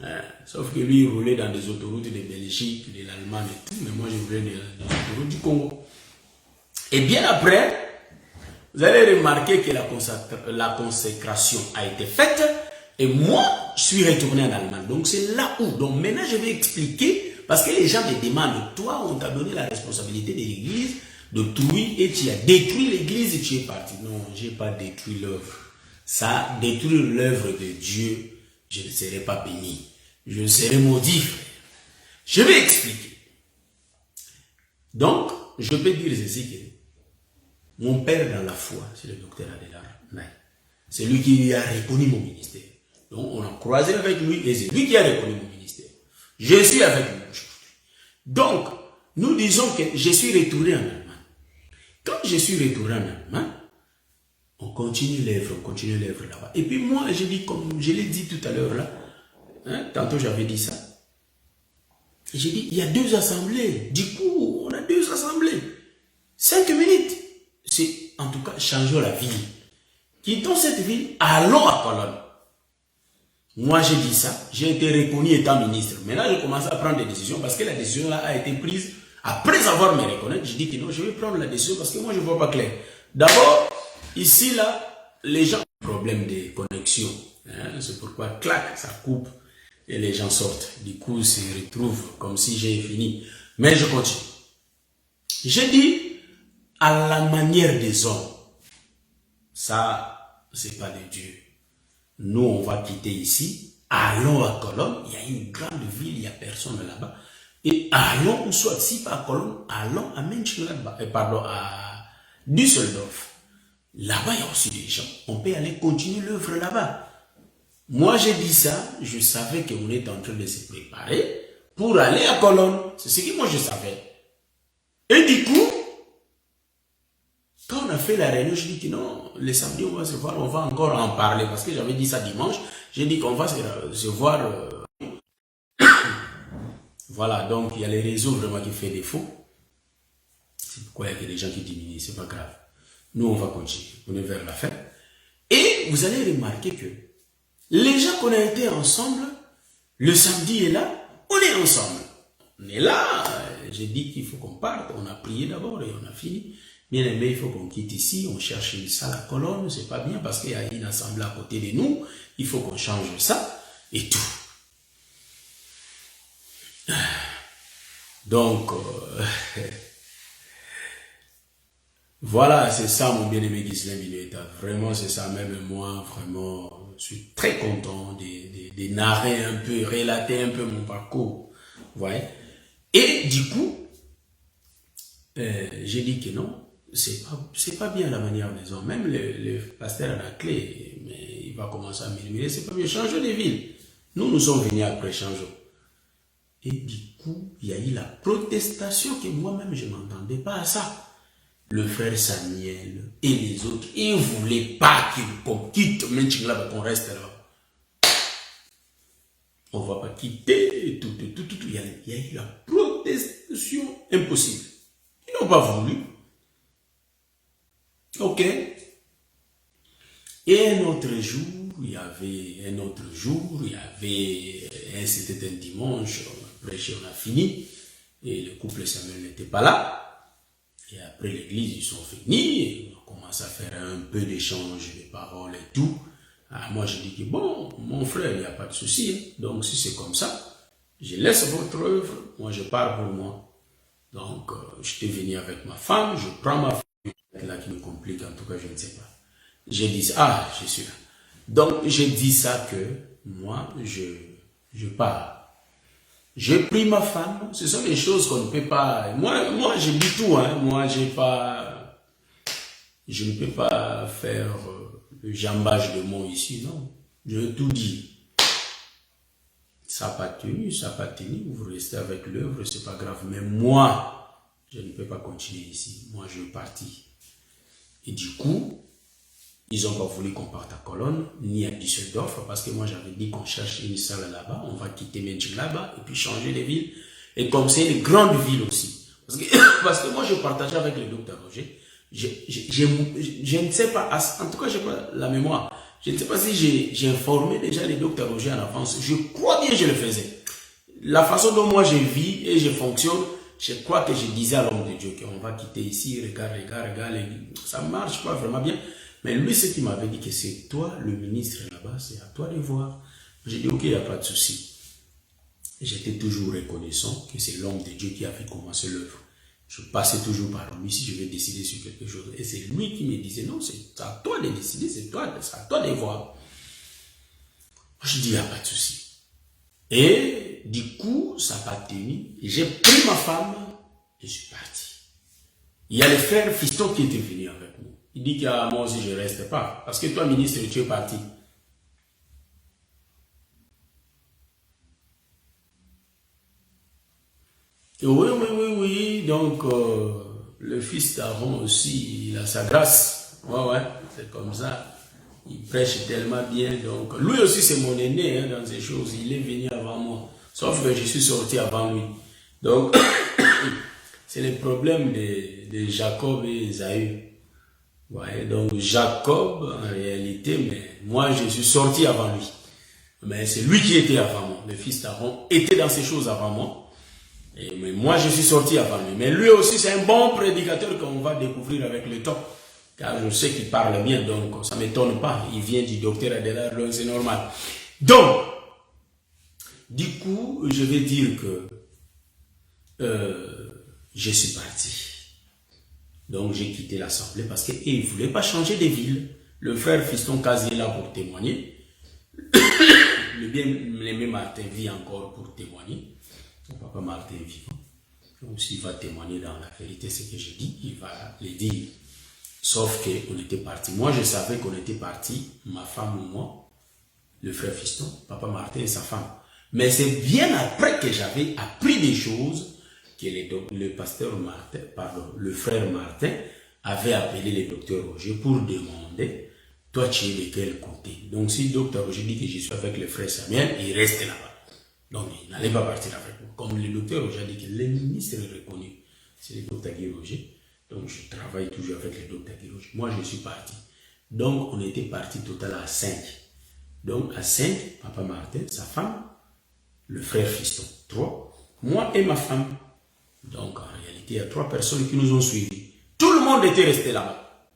Hein? Sauf que lui, il roulait dans des autoroutes de Belgique, de l'Allemagne et tout. Mais moi, je roulais dans des autoroutes du Congo. Et bien après, vous allez remarquer que la consécration a été faite. Et moi, je suis retourné en Allemagne. Donc, c'est là où. Donc, maintenant, je vais expliquer. Parce que les gens me demandent, toi, on t'a donné la responsabilité de l'église, de trouver, et tu as détruit l'église et tu es parti. Non, je n'ai pas détruit l'œuvre. Ça, détruire l'œuvre de Dieu, je ne serai pas béni. Je serai maudit, frère. Je vais expliquer. Donc, je peux dire ceci que mon père dans la foi, c'est le docteur Adela Naye. C'est lui qui a reconnu mon ministère. Donc, on a croisé avec lui et c'est lui qui a reconnu mon ministère. Je suis avec lui aujourd'hui. Donc, nous disons que je suis retourné en Allemagne. Quand je suis retourné en Allemagne, on continue l'œuvre là-bas. Et puis moi, je dis, comme je l'ai dit tout à l'heure là, hein, tantôt j'avais dit ça. J'ai dit, il y a 2 assemblées. Du coup, on a 2 assemblées. 5 minutes. C'est en tout cas, changeons la ville. Quittons cette ville, allons à Cologne. Moi, j'ai dit ça, j'ai été reconnu étant ministre. Maintenant, je commence à prendre des décisions parce que la décision là a été prise après avoir me reconnaître. Je dis que non, je vais prendre la décision parce que moi, je ne vois pas clair. D'abord, ici, là, les gens ont un problème de connexion. Hein, c'est pourquoi, clac, ça coupe et les gens sortent. Du coup, ils se retrouvent comme si j'ai fini. Mais je continue. J'ai dit, à la manière des hommes, ça, c'est pas de Dieu. Nous, on va quitter ici, allons à Cologne, il y a une grande ville, il n'y a personne là-bas. Et allons, ou soit si pas à Cologne, allons à Mönchengladbach, pardon, à Düsseldorf. Là-bas, il y a aussi des gens. On peut aller continuer l'œuvre là-bas. Moi, j'ai dit ça, je savais qu'on est en train de se préparer pour aller à Cologne. C'est ce que moi, je savais. Et du coup, quand on a fait la réunion, je dis que non, le samedi, on va se voir, on va encore en parler. Parce que j'avais dit ça dimanche. J'ai dit qu'on va se voir. Voilà, donc il y a les réseaux vraiment qui font défaut. C'est pourquoi il y a des gens qui diminuent, c'est pas grave. Nous, on va continuer. On est vers la fin. Et vous allez remarquer que les gens qu'on a été ensemble, le samedi est là, on est ensemble. On est là, j'ai dit qu'il faut qu'on parte. On a prié d'abord et on a fini. Bien aimé, il faut qu'on quitte ici, on cherche une salle à Cologne, c'est pas bien parce qu'il y a une assemblée à côté de nous, il faut qu'on change ça et tout. Donc, voilà, c'est ça mon bien-aimé Ghislain Binueta. Vraiment, c'est ça, même moi, vraiment, je suis très content de narrer un peu, relater un peu mon parcours. Vous voyez? Et du coup, j'ai dit que non. C'est pas bien la manière des hommes. Même le pasteur à la clé, mais il va commencer à murmurer, c'est pas mieux, changeons de ville. Nous sommes venus après, changeons. Et du coup, il y a eu la protestation que moi-même, je ne m'entendais pas à ça. Le frère Samuel et les autres, ils ne voulaient pas qu'on quitte Menchingla, qu'on reste là. On ne va pas quitter, tout. Il y a eu la protestation impossible. Ils n'ont pas voulu. Ok. Et un autre jour, c'était un dimanche, après on a fini, et le couple Samuel n'était pas là. Et après l'église, ils sont finis, on commence à faire un peu d'échange de paroles et tout. Alors moi, je dis que bon, mon frère, il n'y a pas de souci. Hein. Donc, si c'est comme ça, je laisse votre œuvre, moi, je pars pour moi. Donc, j'étais venu avec ma femme, je prends ma femme, là qui me complique, en tout cas, je ne sais pas. J'ai dit ça, je suis là. Donc, j'ai dit ça que moi, je pars. J'ai pris ma femme, ce sont des choses qu'on ne peut pas... Moi je dis tout, hein. Moi, je ne peux pas faire le jambage de mots ici, non. Je veux tout dire. Ça n'a pas tenu, vous restez avec l'œuvre, c'est pas grave. Mais moi, je ne peux pas continuer ici. Moi, je veux partir. Et du coup, ils n'ont pas voulu qu'on parte à Cologne, ni à Düsseldorf, parce que moi j'avais dit qu'on cherche une salle là-bas, on va quitter Menching là-bas, et puis changer de ville. Et comme c'est une grande ville aussi. Parce que moi je partageais avec le docteur Roger, je ne sais pas, en tout cas je n'ai pas la mémoire, je ne sais pas si j'ai informé déjà le docteur Roger en avance, je crois bien que je le faisais. La façon dont moi je vis et je fonctionne, je crois que je disais à l'homme de Dieu qu'on va quitter ici, regarde, ça ne marche pas vraiment bien. Mais lui, ce qu'il m'avait dit que c'est toi, le ministre là-bas, c'est à toi de voir. J'ai dit, ok, il n'y a pas de souci. J'étais toujours reconnaissant que c'est l'homme de Dieu qui avait commencé l'œuvre. Je passais toujours par lui si je vais décider sur quelque chose. Et c'est lui qui me disait, non, c'est à toi de décider, c'est à toi de voir. Je dis, il n'y a pas de souci. Et du coup, ça n'a pas tenu. J'ai pris ma femme et je suis parti. Il y a le frère Fiston qui était venu avec nous. Il dit qu'à moi aussi je ne reste pas. Parce que toi, ministre, tu es parti. Et oui. Donc, le fils d'Aaron aussi, il a sa grâce. Ouais, c'est comme ça. Il prêche tellement bien. Donc, lui aussi, c'est mon aîné hein, dans ces choses. Il est venu avant moi. Sauf que je suis sorti avant lui. Donc, c'est le problème de Jacob et Esaü. Ouais, donc Jacob, en réalité, mais moi je suis sorti avant lui. Mais c'est lui qui était avant moi. Le fils d'Aaron était dans ces choses avant moi. Mais moi je suis sorti avant lui. Mais lui aussi c'est un bon prédicateur qu'on va découvrir avec le temps. Car je sais qu'il parle bien, donc ça ne m'étonne pas. Il vient du docteur Adelaire, donc c'est normal. Donc, du coup, je vais dire que je suis parti. Donc j'ai quitté l'assemblée parce qu'il ne voulait pas changer de ville. Le frère Fiston Kazi est là pour témoigner. Le bien-aimé Martin vit encore pour témoigner. Son papa Martin est vivant. Donc s'il va témoigner dans la vérité, ce que je dis, il va le dire. Sauf qu'on était parti. Moi, je savais qu'on était parti, ma femme ou moi, le frère Fiston, papa Martin et sa femme. Mais c'est bien après que j'avais appris des choses que le pasteur Martin, le frère Martin avait appelé le docteur Roger pour demander, toi tu es de quel côté? Donc si le docteur Roger dit que je suis avec le frère Samuel, il reste là-bas. Donc il n'allait pas partir avec moi. Comme le docteur Roger a dit que le ministre est reconnu, c'est le docteur Guy Roger. Donc je travaille toujours avec le docteur Guy Roger. Moi je suis parti. Donc on était parti total à 5. Donc à 5, papa Martin, sa femme, le frère Fiston, 3, moi et ma femme. Donc, en réalité, il y a 3 personnes qui nous ont suivis. Tout le monde était resté là-bas.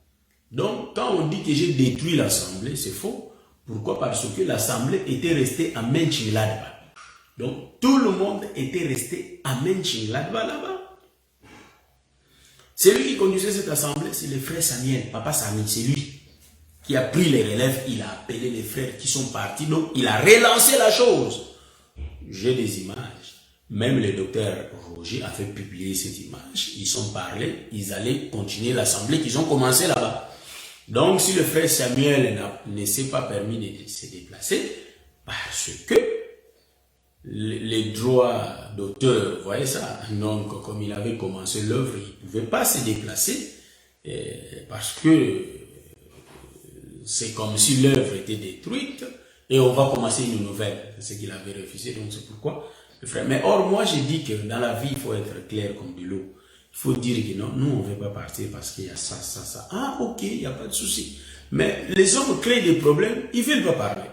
Donc, quand on dit que j'ai détruit l'assemblée, c'est faux. Pourquoi? Parce que l'assemblée était restée à Menchingladbach. Donc, tout le monde était resté à Menchingladbach là-bas. Celui qui conduisait cette assemblée, c'est le frère Samuel, papa Samy, c'est lui qui a pris les relèves. Il a appelé les frères qui sont partis. Donc, il a relancé la chose. J'ai des images. Même le docteur Roger a fait publier cette image. Ils sont parlés, ils allaient continuer l'assemblée qu'ils ont commencé là-bas. Donc, si le frère Samuel ne s'est pas permis de se déplacer, parce que les droits d'auteur, vous voyez ça, donc comme il avait commencé l'œuvre, il ne pouvait pas se déplacer, parce que c'est comme si l'œuvre était détruite, et on va commencer une nouvelle, c'est ce qu'il avait refusé, donc c'est pourquoi le frère. Mais or, moi j'ai dit que dans la vie, il faut être clair comme de l'eau. Il faut dire que non, nous on ne veut pas partir parce qu'il y a ça, ça, ça. Ah ok, il n'y a pas de souci. Mais les hommes créent des problèmes, ils ne veulent pas parler.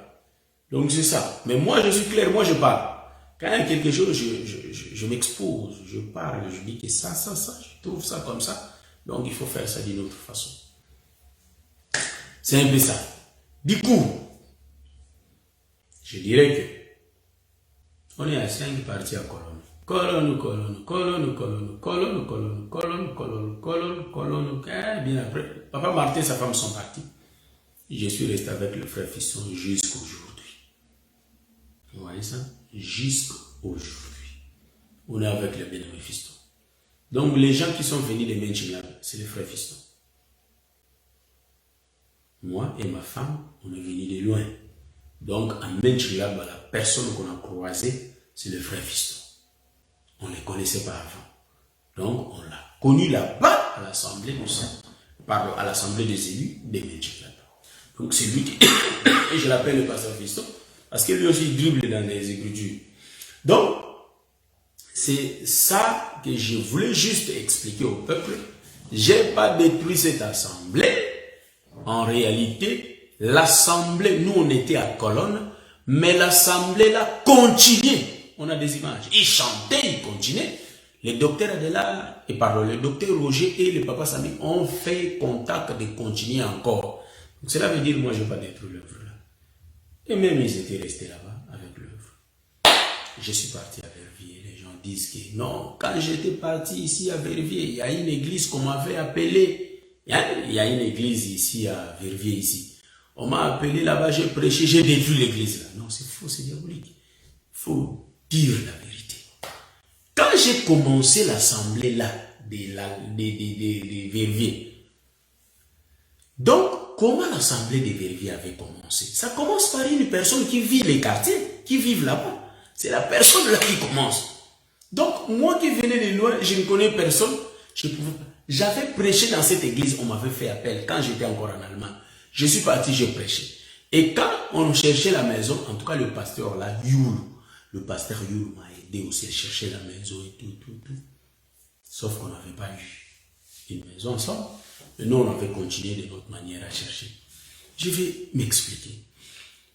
Donc c'est ça. Mais moi je suis clair, moi je parle. Quand il y a quelque chose, je m'expose, je parle, je dis que ça, ça, ça, je trouve ça comme ça. Donc il faut faire ça d'une autre façon. C'est un peu ça. Du coup, je dirais que on est à 5 parties à colonne. Colonne, colonne, colonne, colonne, colonne, colonne, colonne, colonne, colonne, colonne. Bien après, papa Martin et sa femme sont partis. Je suis resté avec le frère Fiston jusqu'aujourd'hui. Vous voyez ça? Jusqu'aujourd'hui. On est avec le bien-aimé Fiston. Donc les gens qui sont venus de Menchingab, c'est le frère Fiston. Moi et ma femme, on est venus de loin. Donc à Menchingab, la personne qu'on a croisée, c'est le frère Fiston. On ne les connaissait pas avant. Donc, on l'a connu là-bas, à l'Assemblée à l'Assemblée des élus de Menchingab. Donc, c'est lui qui... Et je l'appelle le pasteur Fiston, parce que lui aussi dribble dans les écritures. Donc, c'est ça que je voulais juste expliquer au peuple. Je n'ai pas détruit cette assemblée. En réalité, l'assemblée, nous on était à Colonne, mais l'assemblée là continuait. On a des images. Ils chantaient, ils continuaient. Le docteur Adela, le docteur Roger et le papa Samy ont fait contact de continuer encore. Donc cela veut dire, moi, je ne vais pas détruire l'œuvre là. Et même ils étaient restés là-bas avec l'œuvre. Je suis parti à Verviers. Les gens disent que non, quand j'étais parti ici à Verviers, il y a une église qu'on m'avait appelée. Il y a une église ici à Verviers, ici. On m'a appelé là-bas, j'ai prêché, j'ai détruit l'église là. Non, c'est faux, c'est diabolique. Il faut dire la vérité. Quand j'ai commencé l'assemblée là, de Verviers, donc, comment l'assemblée de Verviers avait commencé? Ça commence par une personne qui vit les quartiers, qui vit là-bas. C'est la personne là qui commence. Donc, moi qui venais de loin, je ne connais personne, je pouvais pas. J'avais prêché dans cette église, on m'avait fait appel quand j'étais encore en Allemagne. Je suis parti, j'ai prêché. Et quand on cherchait la maison, en tout cas le pasteur là, Yul, le pasteur Yul m'a aidé aussi à chercher la maison et tout. Sauf qu'on n'avait pas eu une maison ensemble. Mais nous, on avait continué de notre manière à chercher. Je vais m'expliquer.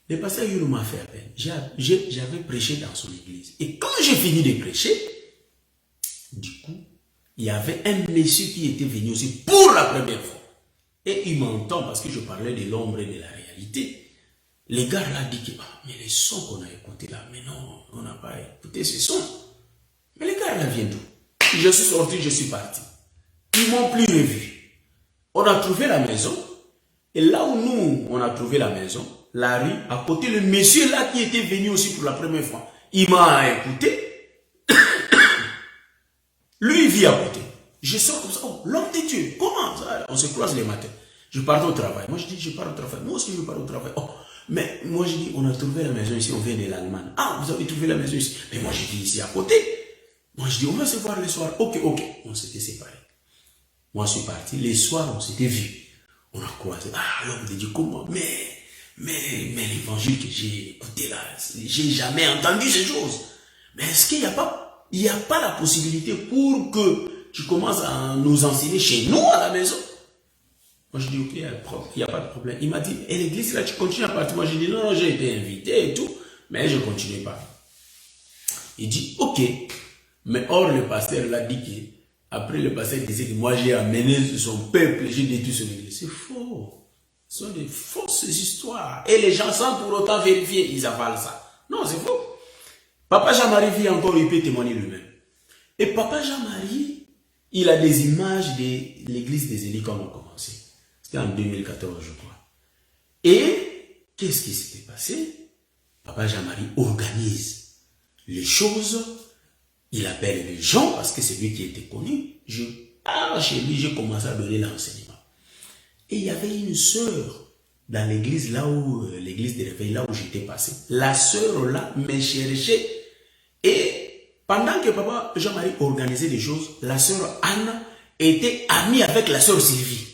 Le pasteur Yul m'a fait appel. J'avais prêché dans son église. Et quand j'ai fini de prêcher, du coup, il y avait un monsieur qui était venu aussi pour la première fois. Et il m'entend parce que je parlais de l'ombre et de la réalité. Les gars là disent que mais les sons qu'on a écoutés là, mais non, on n'a pas écouté ces sons. Mais les gars là viennent d'où? Je suis sorti, je suis parti. Ils m'ont plus revu. On a trouvé la maison. Et là où nous, on a trouvé la maison, la rue, à côté, le monsieur là qui était venu aussi pour la première fois, il m'a écouté. Lui, il vit à côté. Je sors comme ça. Oh, l'homme de Dieu, comment ça? On se croise les matins. Je pars au travail. Moi, je dis, je pars au travail. Moi aussi, je pars au travail. Oh, mais moi, je dis, on a trouvé la maison ici, on vient de l'Allemagne. Ah, vous avez trouvé la maison ici. Mais moi, je dis ici à côté. Moi, je dis, on va se voir le soir. Ok. On s'était séparés. Moi, je suis parti. Les soirs, on s'était vus. On a croisé. Ah, l'homme de Dieu, comment? Mais l'évangile que j'ai écouté là, j'ai jamais entendu ces choses. Mais est-ce qu'il n'y a pas il n'y a pas la possibilité pour que tu commences à nous enseigner chez nous à la maison? Moi, je dis, ok, il n'y a pas de problème. Il m'a dit, et l'église, là, tu continues à partir. Moi, je dis, non, j'ai été invité et tout, mais je ne continue pas. Il dit, ok. Mais or, le pasteur l'a dit que, après, le pasteur disait que moi, j'ai amené son peuple, j'ai détruit son église. C'est faux. Ce sont des fausses histoires. Et les gens, sans pour autant vérifier, ils avalent ça. Non, c'est faux. Papa Jean-Marie vit encore, il peut témoigner lui-même. Et Papa Jean-Marie, il a des images de l'église des Élus quand on a commencé. C'était en 2014, je crois. Et qu'est-ce qui s'était passé? Papa Jean-Marie organise les choses. Il appelle les gens parce que c'est lui qui était connu. Je pars chez lui, j'ai commencé à donner l'enseignement. Et il y avait une sœur dans l'église, l'église de réveil, là où j'étais passé. La sœur là me cherchait. Et pendant que papa Jean-Marie organisait des choses, la sœur Anne était amie avec la sœur Sylvie.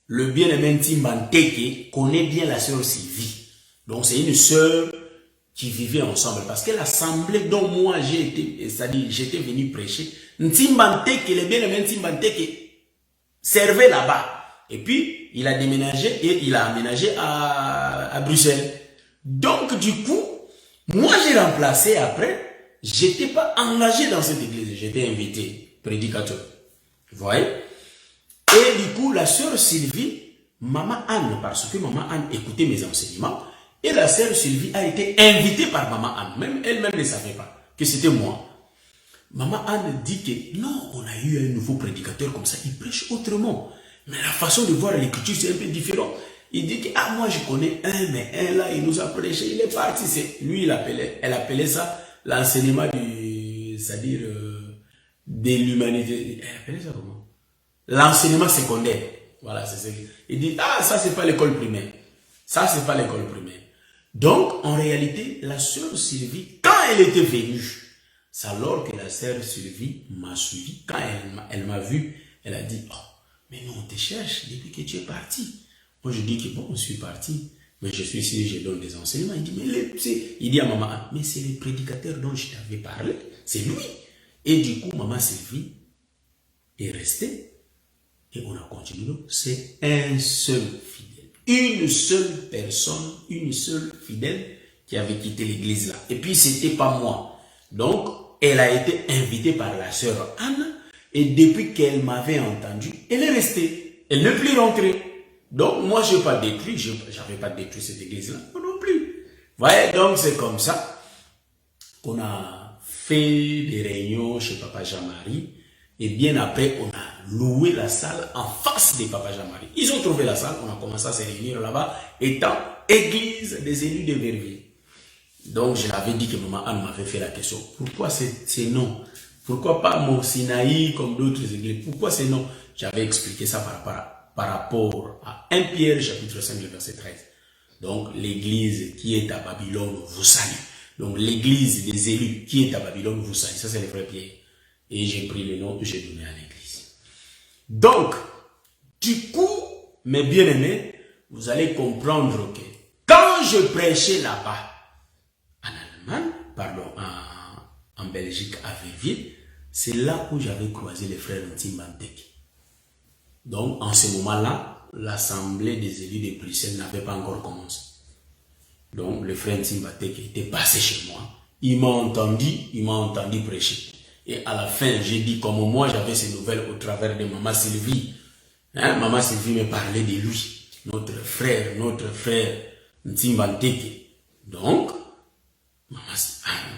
Le bien-aimé Timbanteke connaît bien la sœur Sylvie. Donc c'est une sœur qui vivaient ensemble. Parce que l'assemblée dont moi j'ai été, c'est-à-dire j'étais venu prêcher, Ntimbanteke, le bien-aimé Ntimbanteke, servait là-bas. Et puis, il a déménagé et il a aménagé à Bruxelles. Donc, du coup, moi j'ai remplacé après, j'étais pas engagé dans cette église, j'étais invité, prédicateur. Vous voyez? Et du coup, la sœur Sylvie, maman Anne, parce que maman Anne écoutait mes enseignements, et la sœur Sylvie a été invitée par maman Anne. Même elle-même ne savait pas que c'était moi. Maman Anne dit que non, on a eu un nouveau prédicateur comme ça, il prêche autrement. Mais la façon de voir l'écriture, c'est un peu différent. Il dit que, ah, moi je connais un, mais un là, il nous a prêché, il est parti. Lui, elle appelait ça l'enseignement du, c'est-à-dire, de l'humanité. Elle appelait ça comment? L'enseignement secondaire. Voilà, c'est ça. Il dit, ah, ça c'est pas l'école primaire. Ça c'est pas l'école primaire. Donc, en réalité, la sœur Sylvie, quand elle était venue, c'est alors que la sœur Sylvie m'a suivi. Quand elle m'a vu, elle a dit, oh, mais nous on te cherche depuis que tu es parti. Moi je dis que bon, je suis parti, mais je suis ici, je donne des enseignements. Il dit, mais il dit à maman, mais c'est le prédicateur dont je t'avais parlé, c'est lui. Et du coup, maman Sylvie est restée et on a continué. C'est un seul fidèle, une seule personne, une seule fidèle qui avait quitté l'église là. Et puis c'était pas moi. Donc, elle a été invitée par la sœur Anne. Et depuis qu'elle m'avait entendu, elle est restée. Elle n'est plus rentrée. Donc, moi, je n'ai pas détruit. Je n'avais pas détruit cette église-là. Moi non plus. Vous voyez, donc c'est comme ça qu'on a fait des réunions chez Papa Jean-Marie. Et bien après, on a loué la salle en face de Papa Jean-Marie. Ils ont trouvé la salle. On a commencé à se réunir là-bas, étant église des élus de Verviers. Donc, je l'avais dit que maman Anne m'avait fait la question. Pourquoi c'est non? Pourquoi pas mon Sinaï comme d'autres églises? Pourquoi c'est non? J'avais expliqué ça par rapport à 1 Pierre chapitre 5 verset 13. Donc l'église qui est à Babylone vous salue. Donc l'église des élus qui est à Babylone vous salue. Ça c'est le vrai Pierre. Et j'ai pris le nom que j'ai donné à l'église. Donc, du coup, mes bien-aimés, vous allez comprendre que quand je prêchais là-bas, en Allemagne, pardon, en Belgique, à Verviers, c'est là où j'avais croisé les frères Ntimbanteke. Donc, en ce moment-là, l'assemblée des élus de Bruxelles n'avait pas encore commencé. Donc, le frère Ntimbanteke était passé chez moi. Il m'a entendu prêcher. Et à la fin, j'ai dit, comme moi, j'avais ces nouvelles au travers de Maman Sylvie. Hein, Maman Sylvie me parlait de lui, notre frère Ntimbanteke. Donc,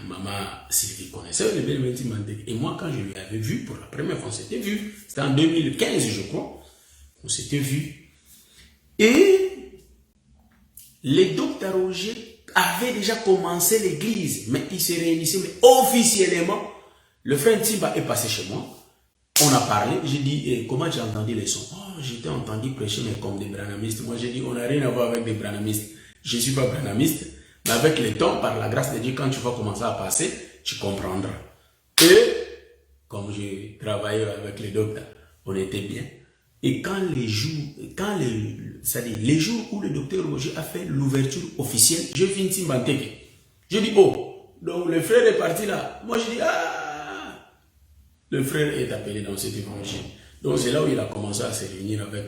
Maman Sylvie connaissait le bel Ntimbanteke. Et moi, quand je lui avais vu pour la première fois, on s'était vu. C'était en 2015, je crois. On s'était vu. Et les docteurs Roger avaient déjà commencé l'église. Mais ils se réunissaient. Mais officiellement, le frère Ntimba est passé chez moi. On a parlé. J'ai dit, comment j'ai entendu les sons? Oh, j'étais entendu prêcher, mais comme des branamistes. Moi, j'ai dit, on n'a rien à voir avec des branamistes. Je ne suis pas branamiste. Mais avec le temps, par la grâce de Dieu, quand tu vas commencer à passer, tu comprendras. Et, comme j'ai travaillé avec les docteurs, on était bien. Et quand les jours où le docteur Roger a fait l'ouverture officielle, je viens Ntimbanteke. Je dis, oh, donc le frère est parti là. Moi, je dis, ah, le frère est appelé dans cet évangile. Donc, c'est là où il a commencé à se réunir avec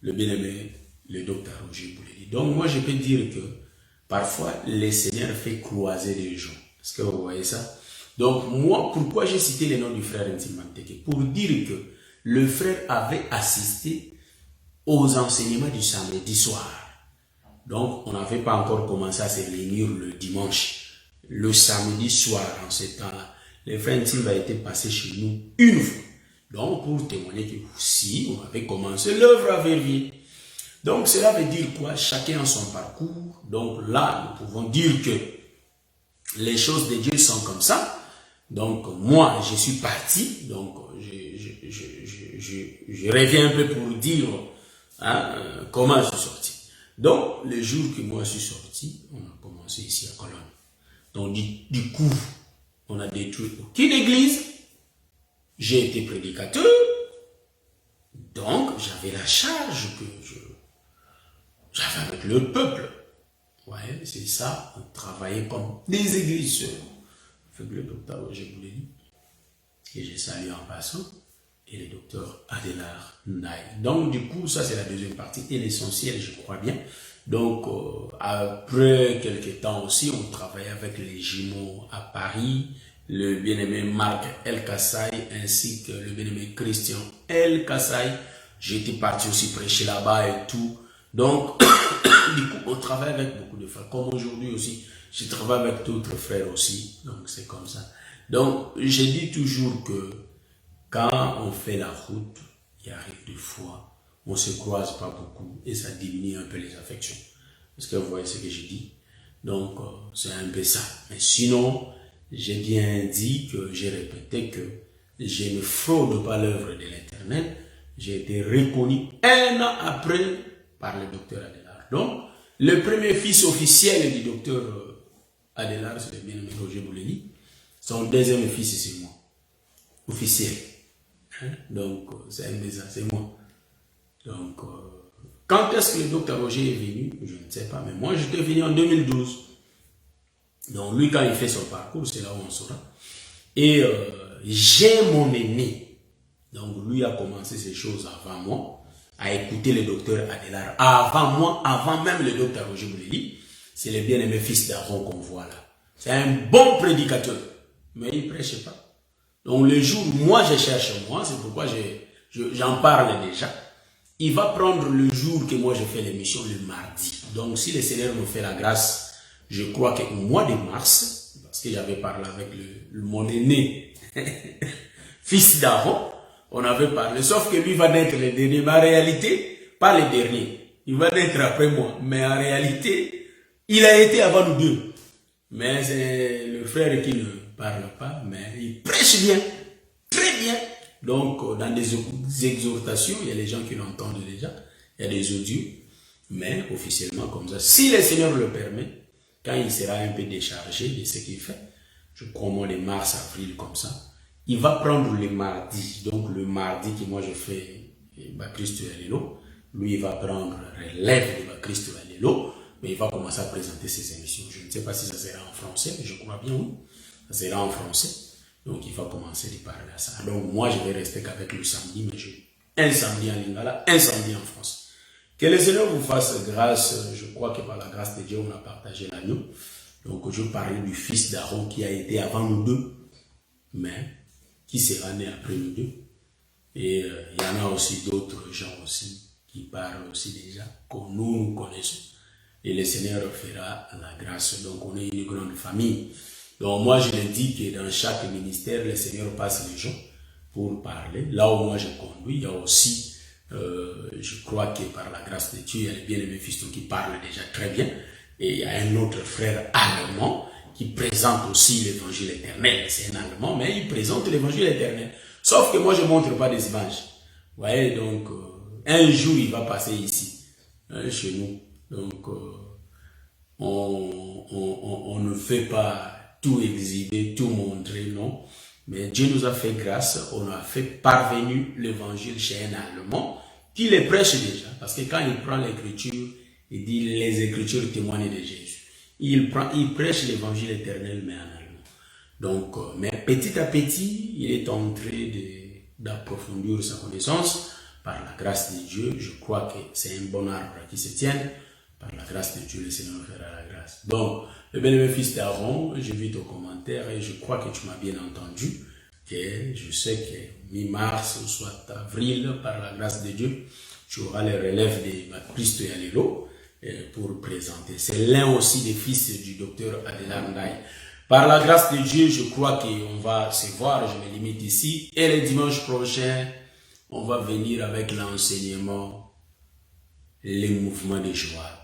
le bien-aimé, le docteur Roger Bouledi. Donc, moi, je peux dire que parfois, le Seigneur fait croiser les gens. Est-ce que vous voyez ça? Donc, moi, pourquoi j'ai cité le nom du frère Ntimbanteke? Pour dire que le frère avait assisté aux enseignements du samedi soir. Donc, on n'avait pas encore commencé à se réunir le dimanche. Le samedi soir, en ce temps-là, le frère Ntimba était passé chez nous une fois. Donc, pour témoigner que si on avait commencé l'œuvre à Verviers. Donc, cela veut dire quoi? Chacun a son parcours. Donc là, nous pouvons dire que les choses de Dieu sont comme ça. Donc, moi, je suis parti. Donc, je reviens un peu pour dire Hein? Comment je suis sorti? Donc, le jour que moi je suis sorti, on a commencé ici à Cologne. Donc, du coup, on a détruit aucune église. J'ai été prédicateur. Donc, j'avais la charge que j'avais avec le peuple. Ouais, c'est ça. On travaillait comme des églises avec le docteur Roger Bouleli. Et j'ai salué en passant. Et le docteur Adélard Ndaye. Donc, du coup, ça, c'est la deuxième partie. Et l'essentiel, je crois bien. Donc, après quelques temps aussi, on travaillait avec les jumeaux à Paris, le bien-aimé Marc El Kassaï, ainsi que le bien-aimé Christian El Kassaï. J'étais parti aussi prêcher là-bas et tout. Donc, du coup, on travaille avec beaucoup de frères. Comme aujourd'hui aussi, je travaille avec d'autres frères aussi. Donc, c'est comme ça. Donc, j'ai dit toujours que quand on fait la route, il arrive des fois, on ne se croise pas beaucoup et ça diminue un peu les affections. Est-ce que vous voyez ce que je dis? Donc, c'est un peu ça. Mais sinon, j'ai bien dit que j'ai répété que je ne fraude pas l'œuvre de l'Éternel. J'ai été reconnu 1 an après par le docteur Adélard. Donc, le premier fils officiel du docteur Adélard, c'est le bien-aimé Roger Bouleli. Son deuxième fils, c'est moi. Officiel. Donc, c'est un peu ça, c'est moi. Donc, quand est-ce que le docteur Roger est venu? Je ne sais pas, mais moi, j'étais venu en 2012. Donc, lui, quand il fait son parcours, c'est là où on saura. Et j'ai mon aîné. Donc, lui a commencé ces choses avant moi, à écouter le docteur Adélard. Avant moi, avant même le docteur Roger Bouleli, c'est le bien-aimé fils d'Aaron qu'on voit là. C'est un bon prédicateur, mais il ne prêche pas. Donc, le jour où moi je cherche moi, c'est pourquoi j'en parle déjà. Il va prendre le jour que moi je fais l'émission, le mardi. Donc, si le Seigneur me fait la grâce, je crois qu'au mois de mars, parce que j'avais parlé avec mon aîné, fils d'Aaron, on avait parlé, sauf que lui va naître le dernier, mais en réalité, pas le dernier. Il va naître après moi, mais en réalité, il a été avant nous deux. Mais c'est le frère qui ne parle pas, mais il prêche bien, très bien. Donc, dans des exhortations, il y a les gens qui l'entendent déjà, il y a des audios, mais officiellement comme ça. Si le Seigneur le permet, quand il sera un peu déchargé de ce qu'il fait, je crois au mois de mars, avril, comme ça, il va prendre le mardi. Donc, le mardi que moi je fais Baptiste Alelo, lui il va prendre relève de Baptiste Alelo, mais il va commencer à présenter ses émissions. Je ne sais pas si ça sera en français, mais je crois bien oui. Ça sera en français. Donc, il va commencer à parler à ça. Donc, moi, je vais rester qu'avec le samedi, mais un samedi en Lingala, un samedi en France. Que le Seigneur vous fasse grâce. Je crois que par la grâce de Dieu, on a partagé l'agneau. Donc, je parlais du fils d'Aaron qui a été avant nous deux, mais qui sera né après nous deux. Et il y en a aussi d'autres gens aussi qui parlent aussi déjà, que nous connaissons. Et le Seigneur fera la grâce. Donc, on est une grande famille. Donc, moi, je le dis que dans chaque ministère, le Seigneur passe les gens pour parler. Là où moi, je conduis, il y a aussi, je crois que par la grâce de Dieu, il y a le bien-aimé Fiston qui parle déjà très bien. Et il y a un autre frère allemand qui présente aussi l'évangile éternel. C'est un allemand, mais il présente l'évangile éternel. Sauf que moi, je ne montre pas des images. Vous voyez, donc, un jour, il va passer ici, chez nous. Donc, on ne fait pas tout exhiber, tout montrer, non. Mais Dieu nous a fait grâce, on a fait parvenir l'évangile chez un Allemand qui les prêche déjà. Parce que quand il prend l'écriture, il dit les écritures témoignent de Jésus. Il prêche l'évangile éternel, mais en allemand. Donc, mais petit à petit, il est en train d'approfondir sa connaissance par la grâce de Dieu. Je crois que c'est un bon arbre qui se tient. Par la grâce de Dieu, le Seigneur fera la grâce. Donc, le bien-aimé fils d'Aaron, je vis ton commentaire et je crois que tu m'as bien entendu. Que je sais que mi-mars ou soit avril, par la grâce de Dieu, tu auras les relèves de Baptiste et Alelo pour présenter. C'est l'un aussi des fils du docteur Adélard Ndaye. Par la grâce de Dieu, je crois qu'on va se voir, je me limite ici. Et le dimanche prochain, on va venir avec l'enseignement, les mouvements de Joab.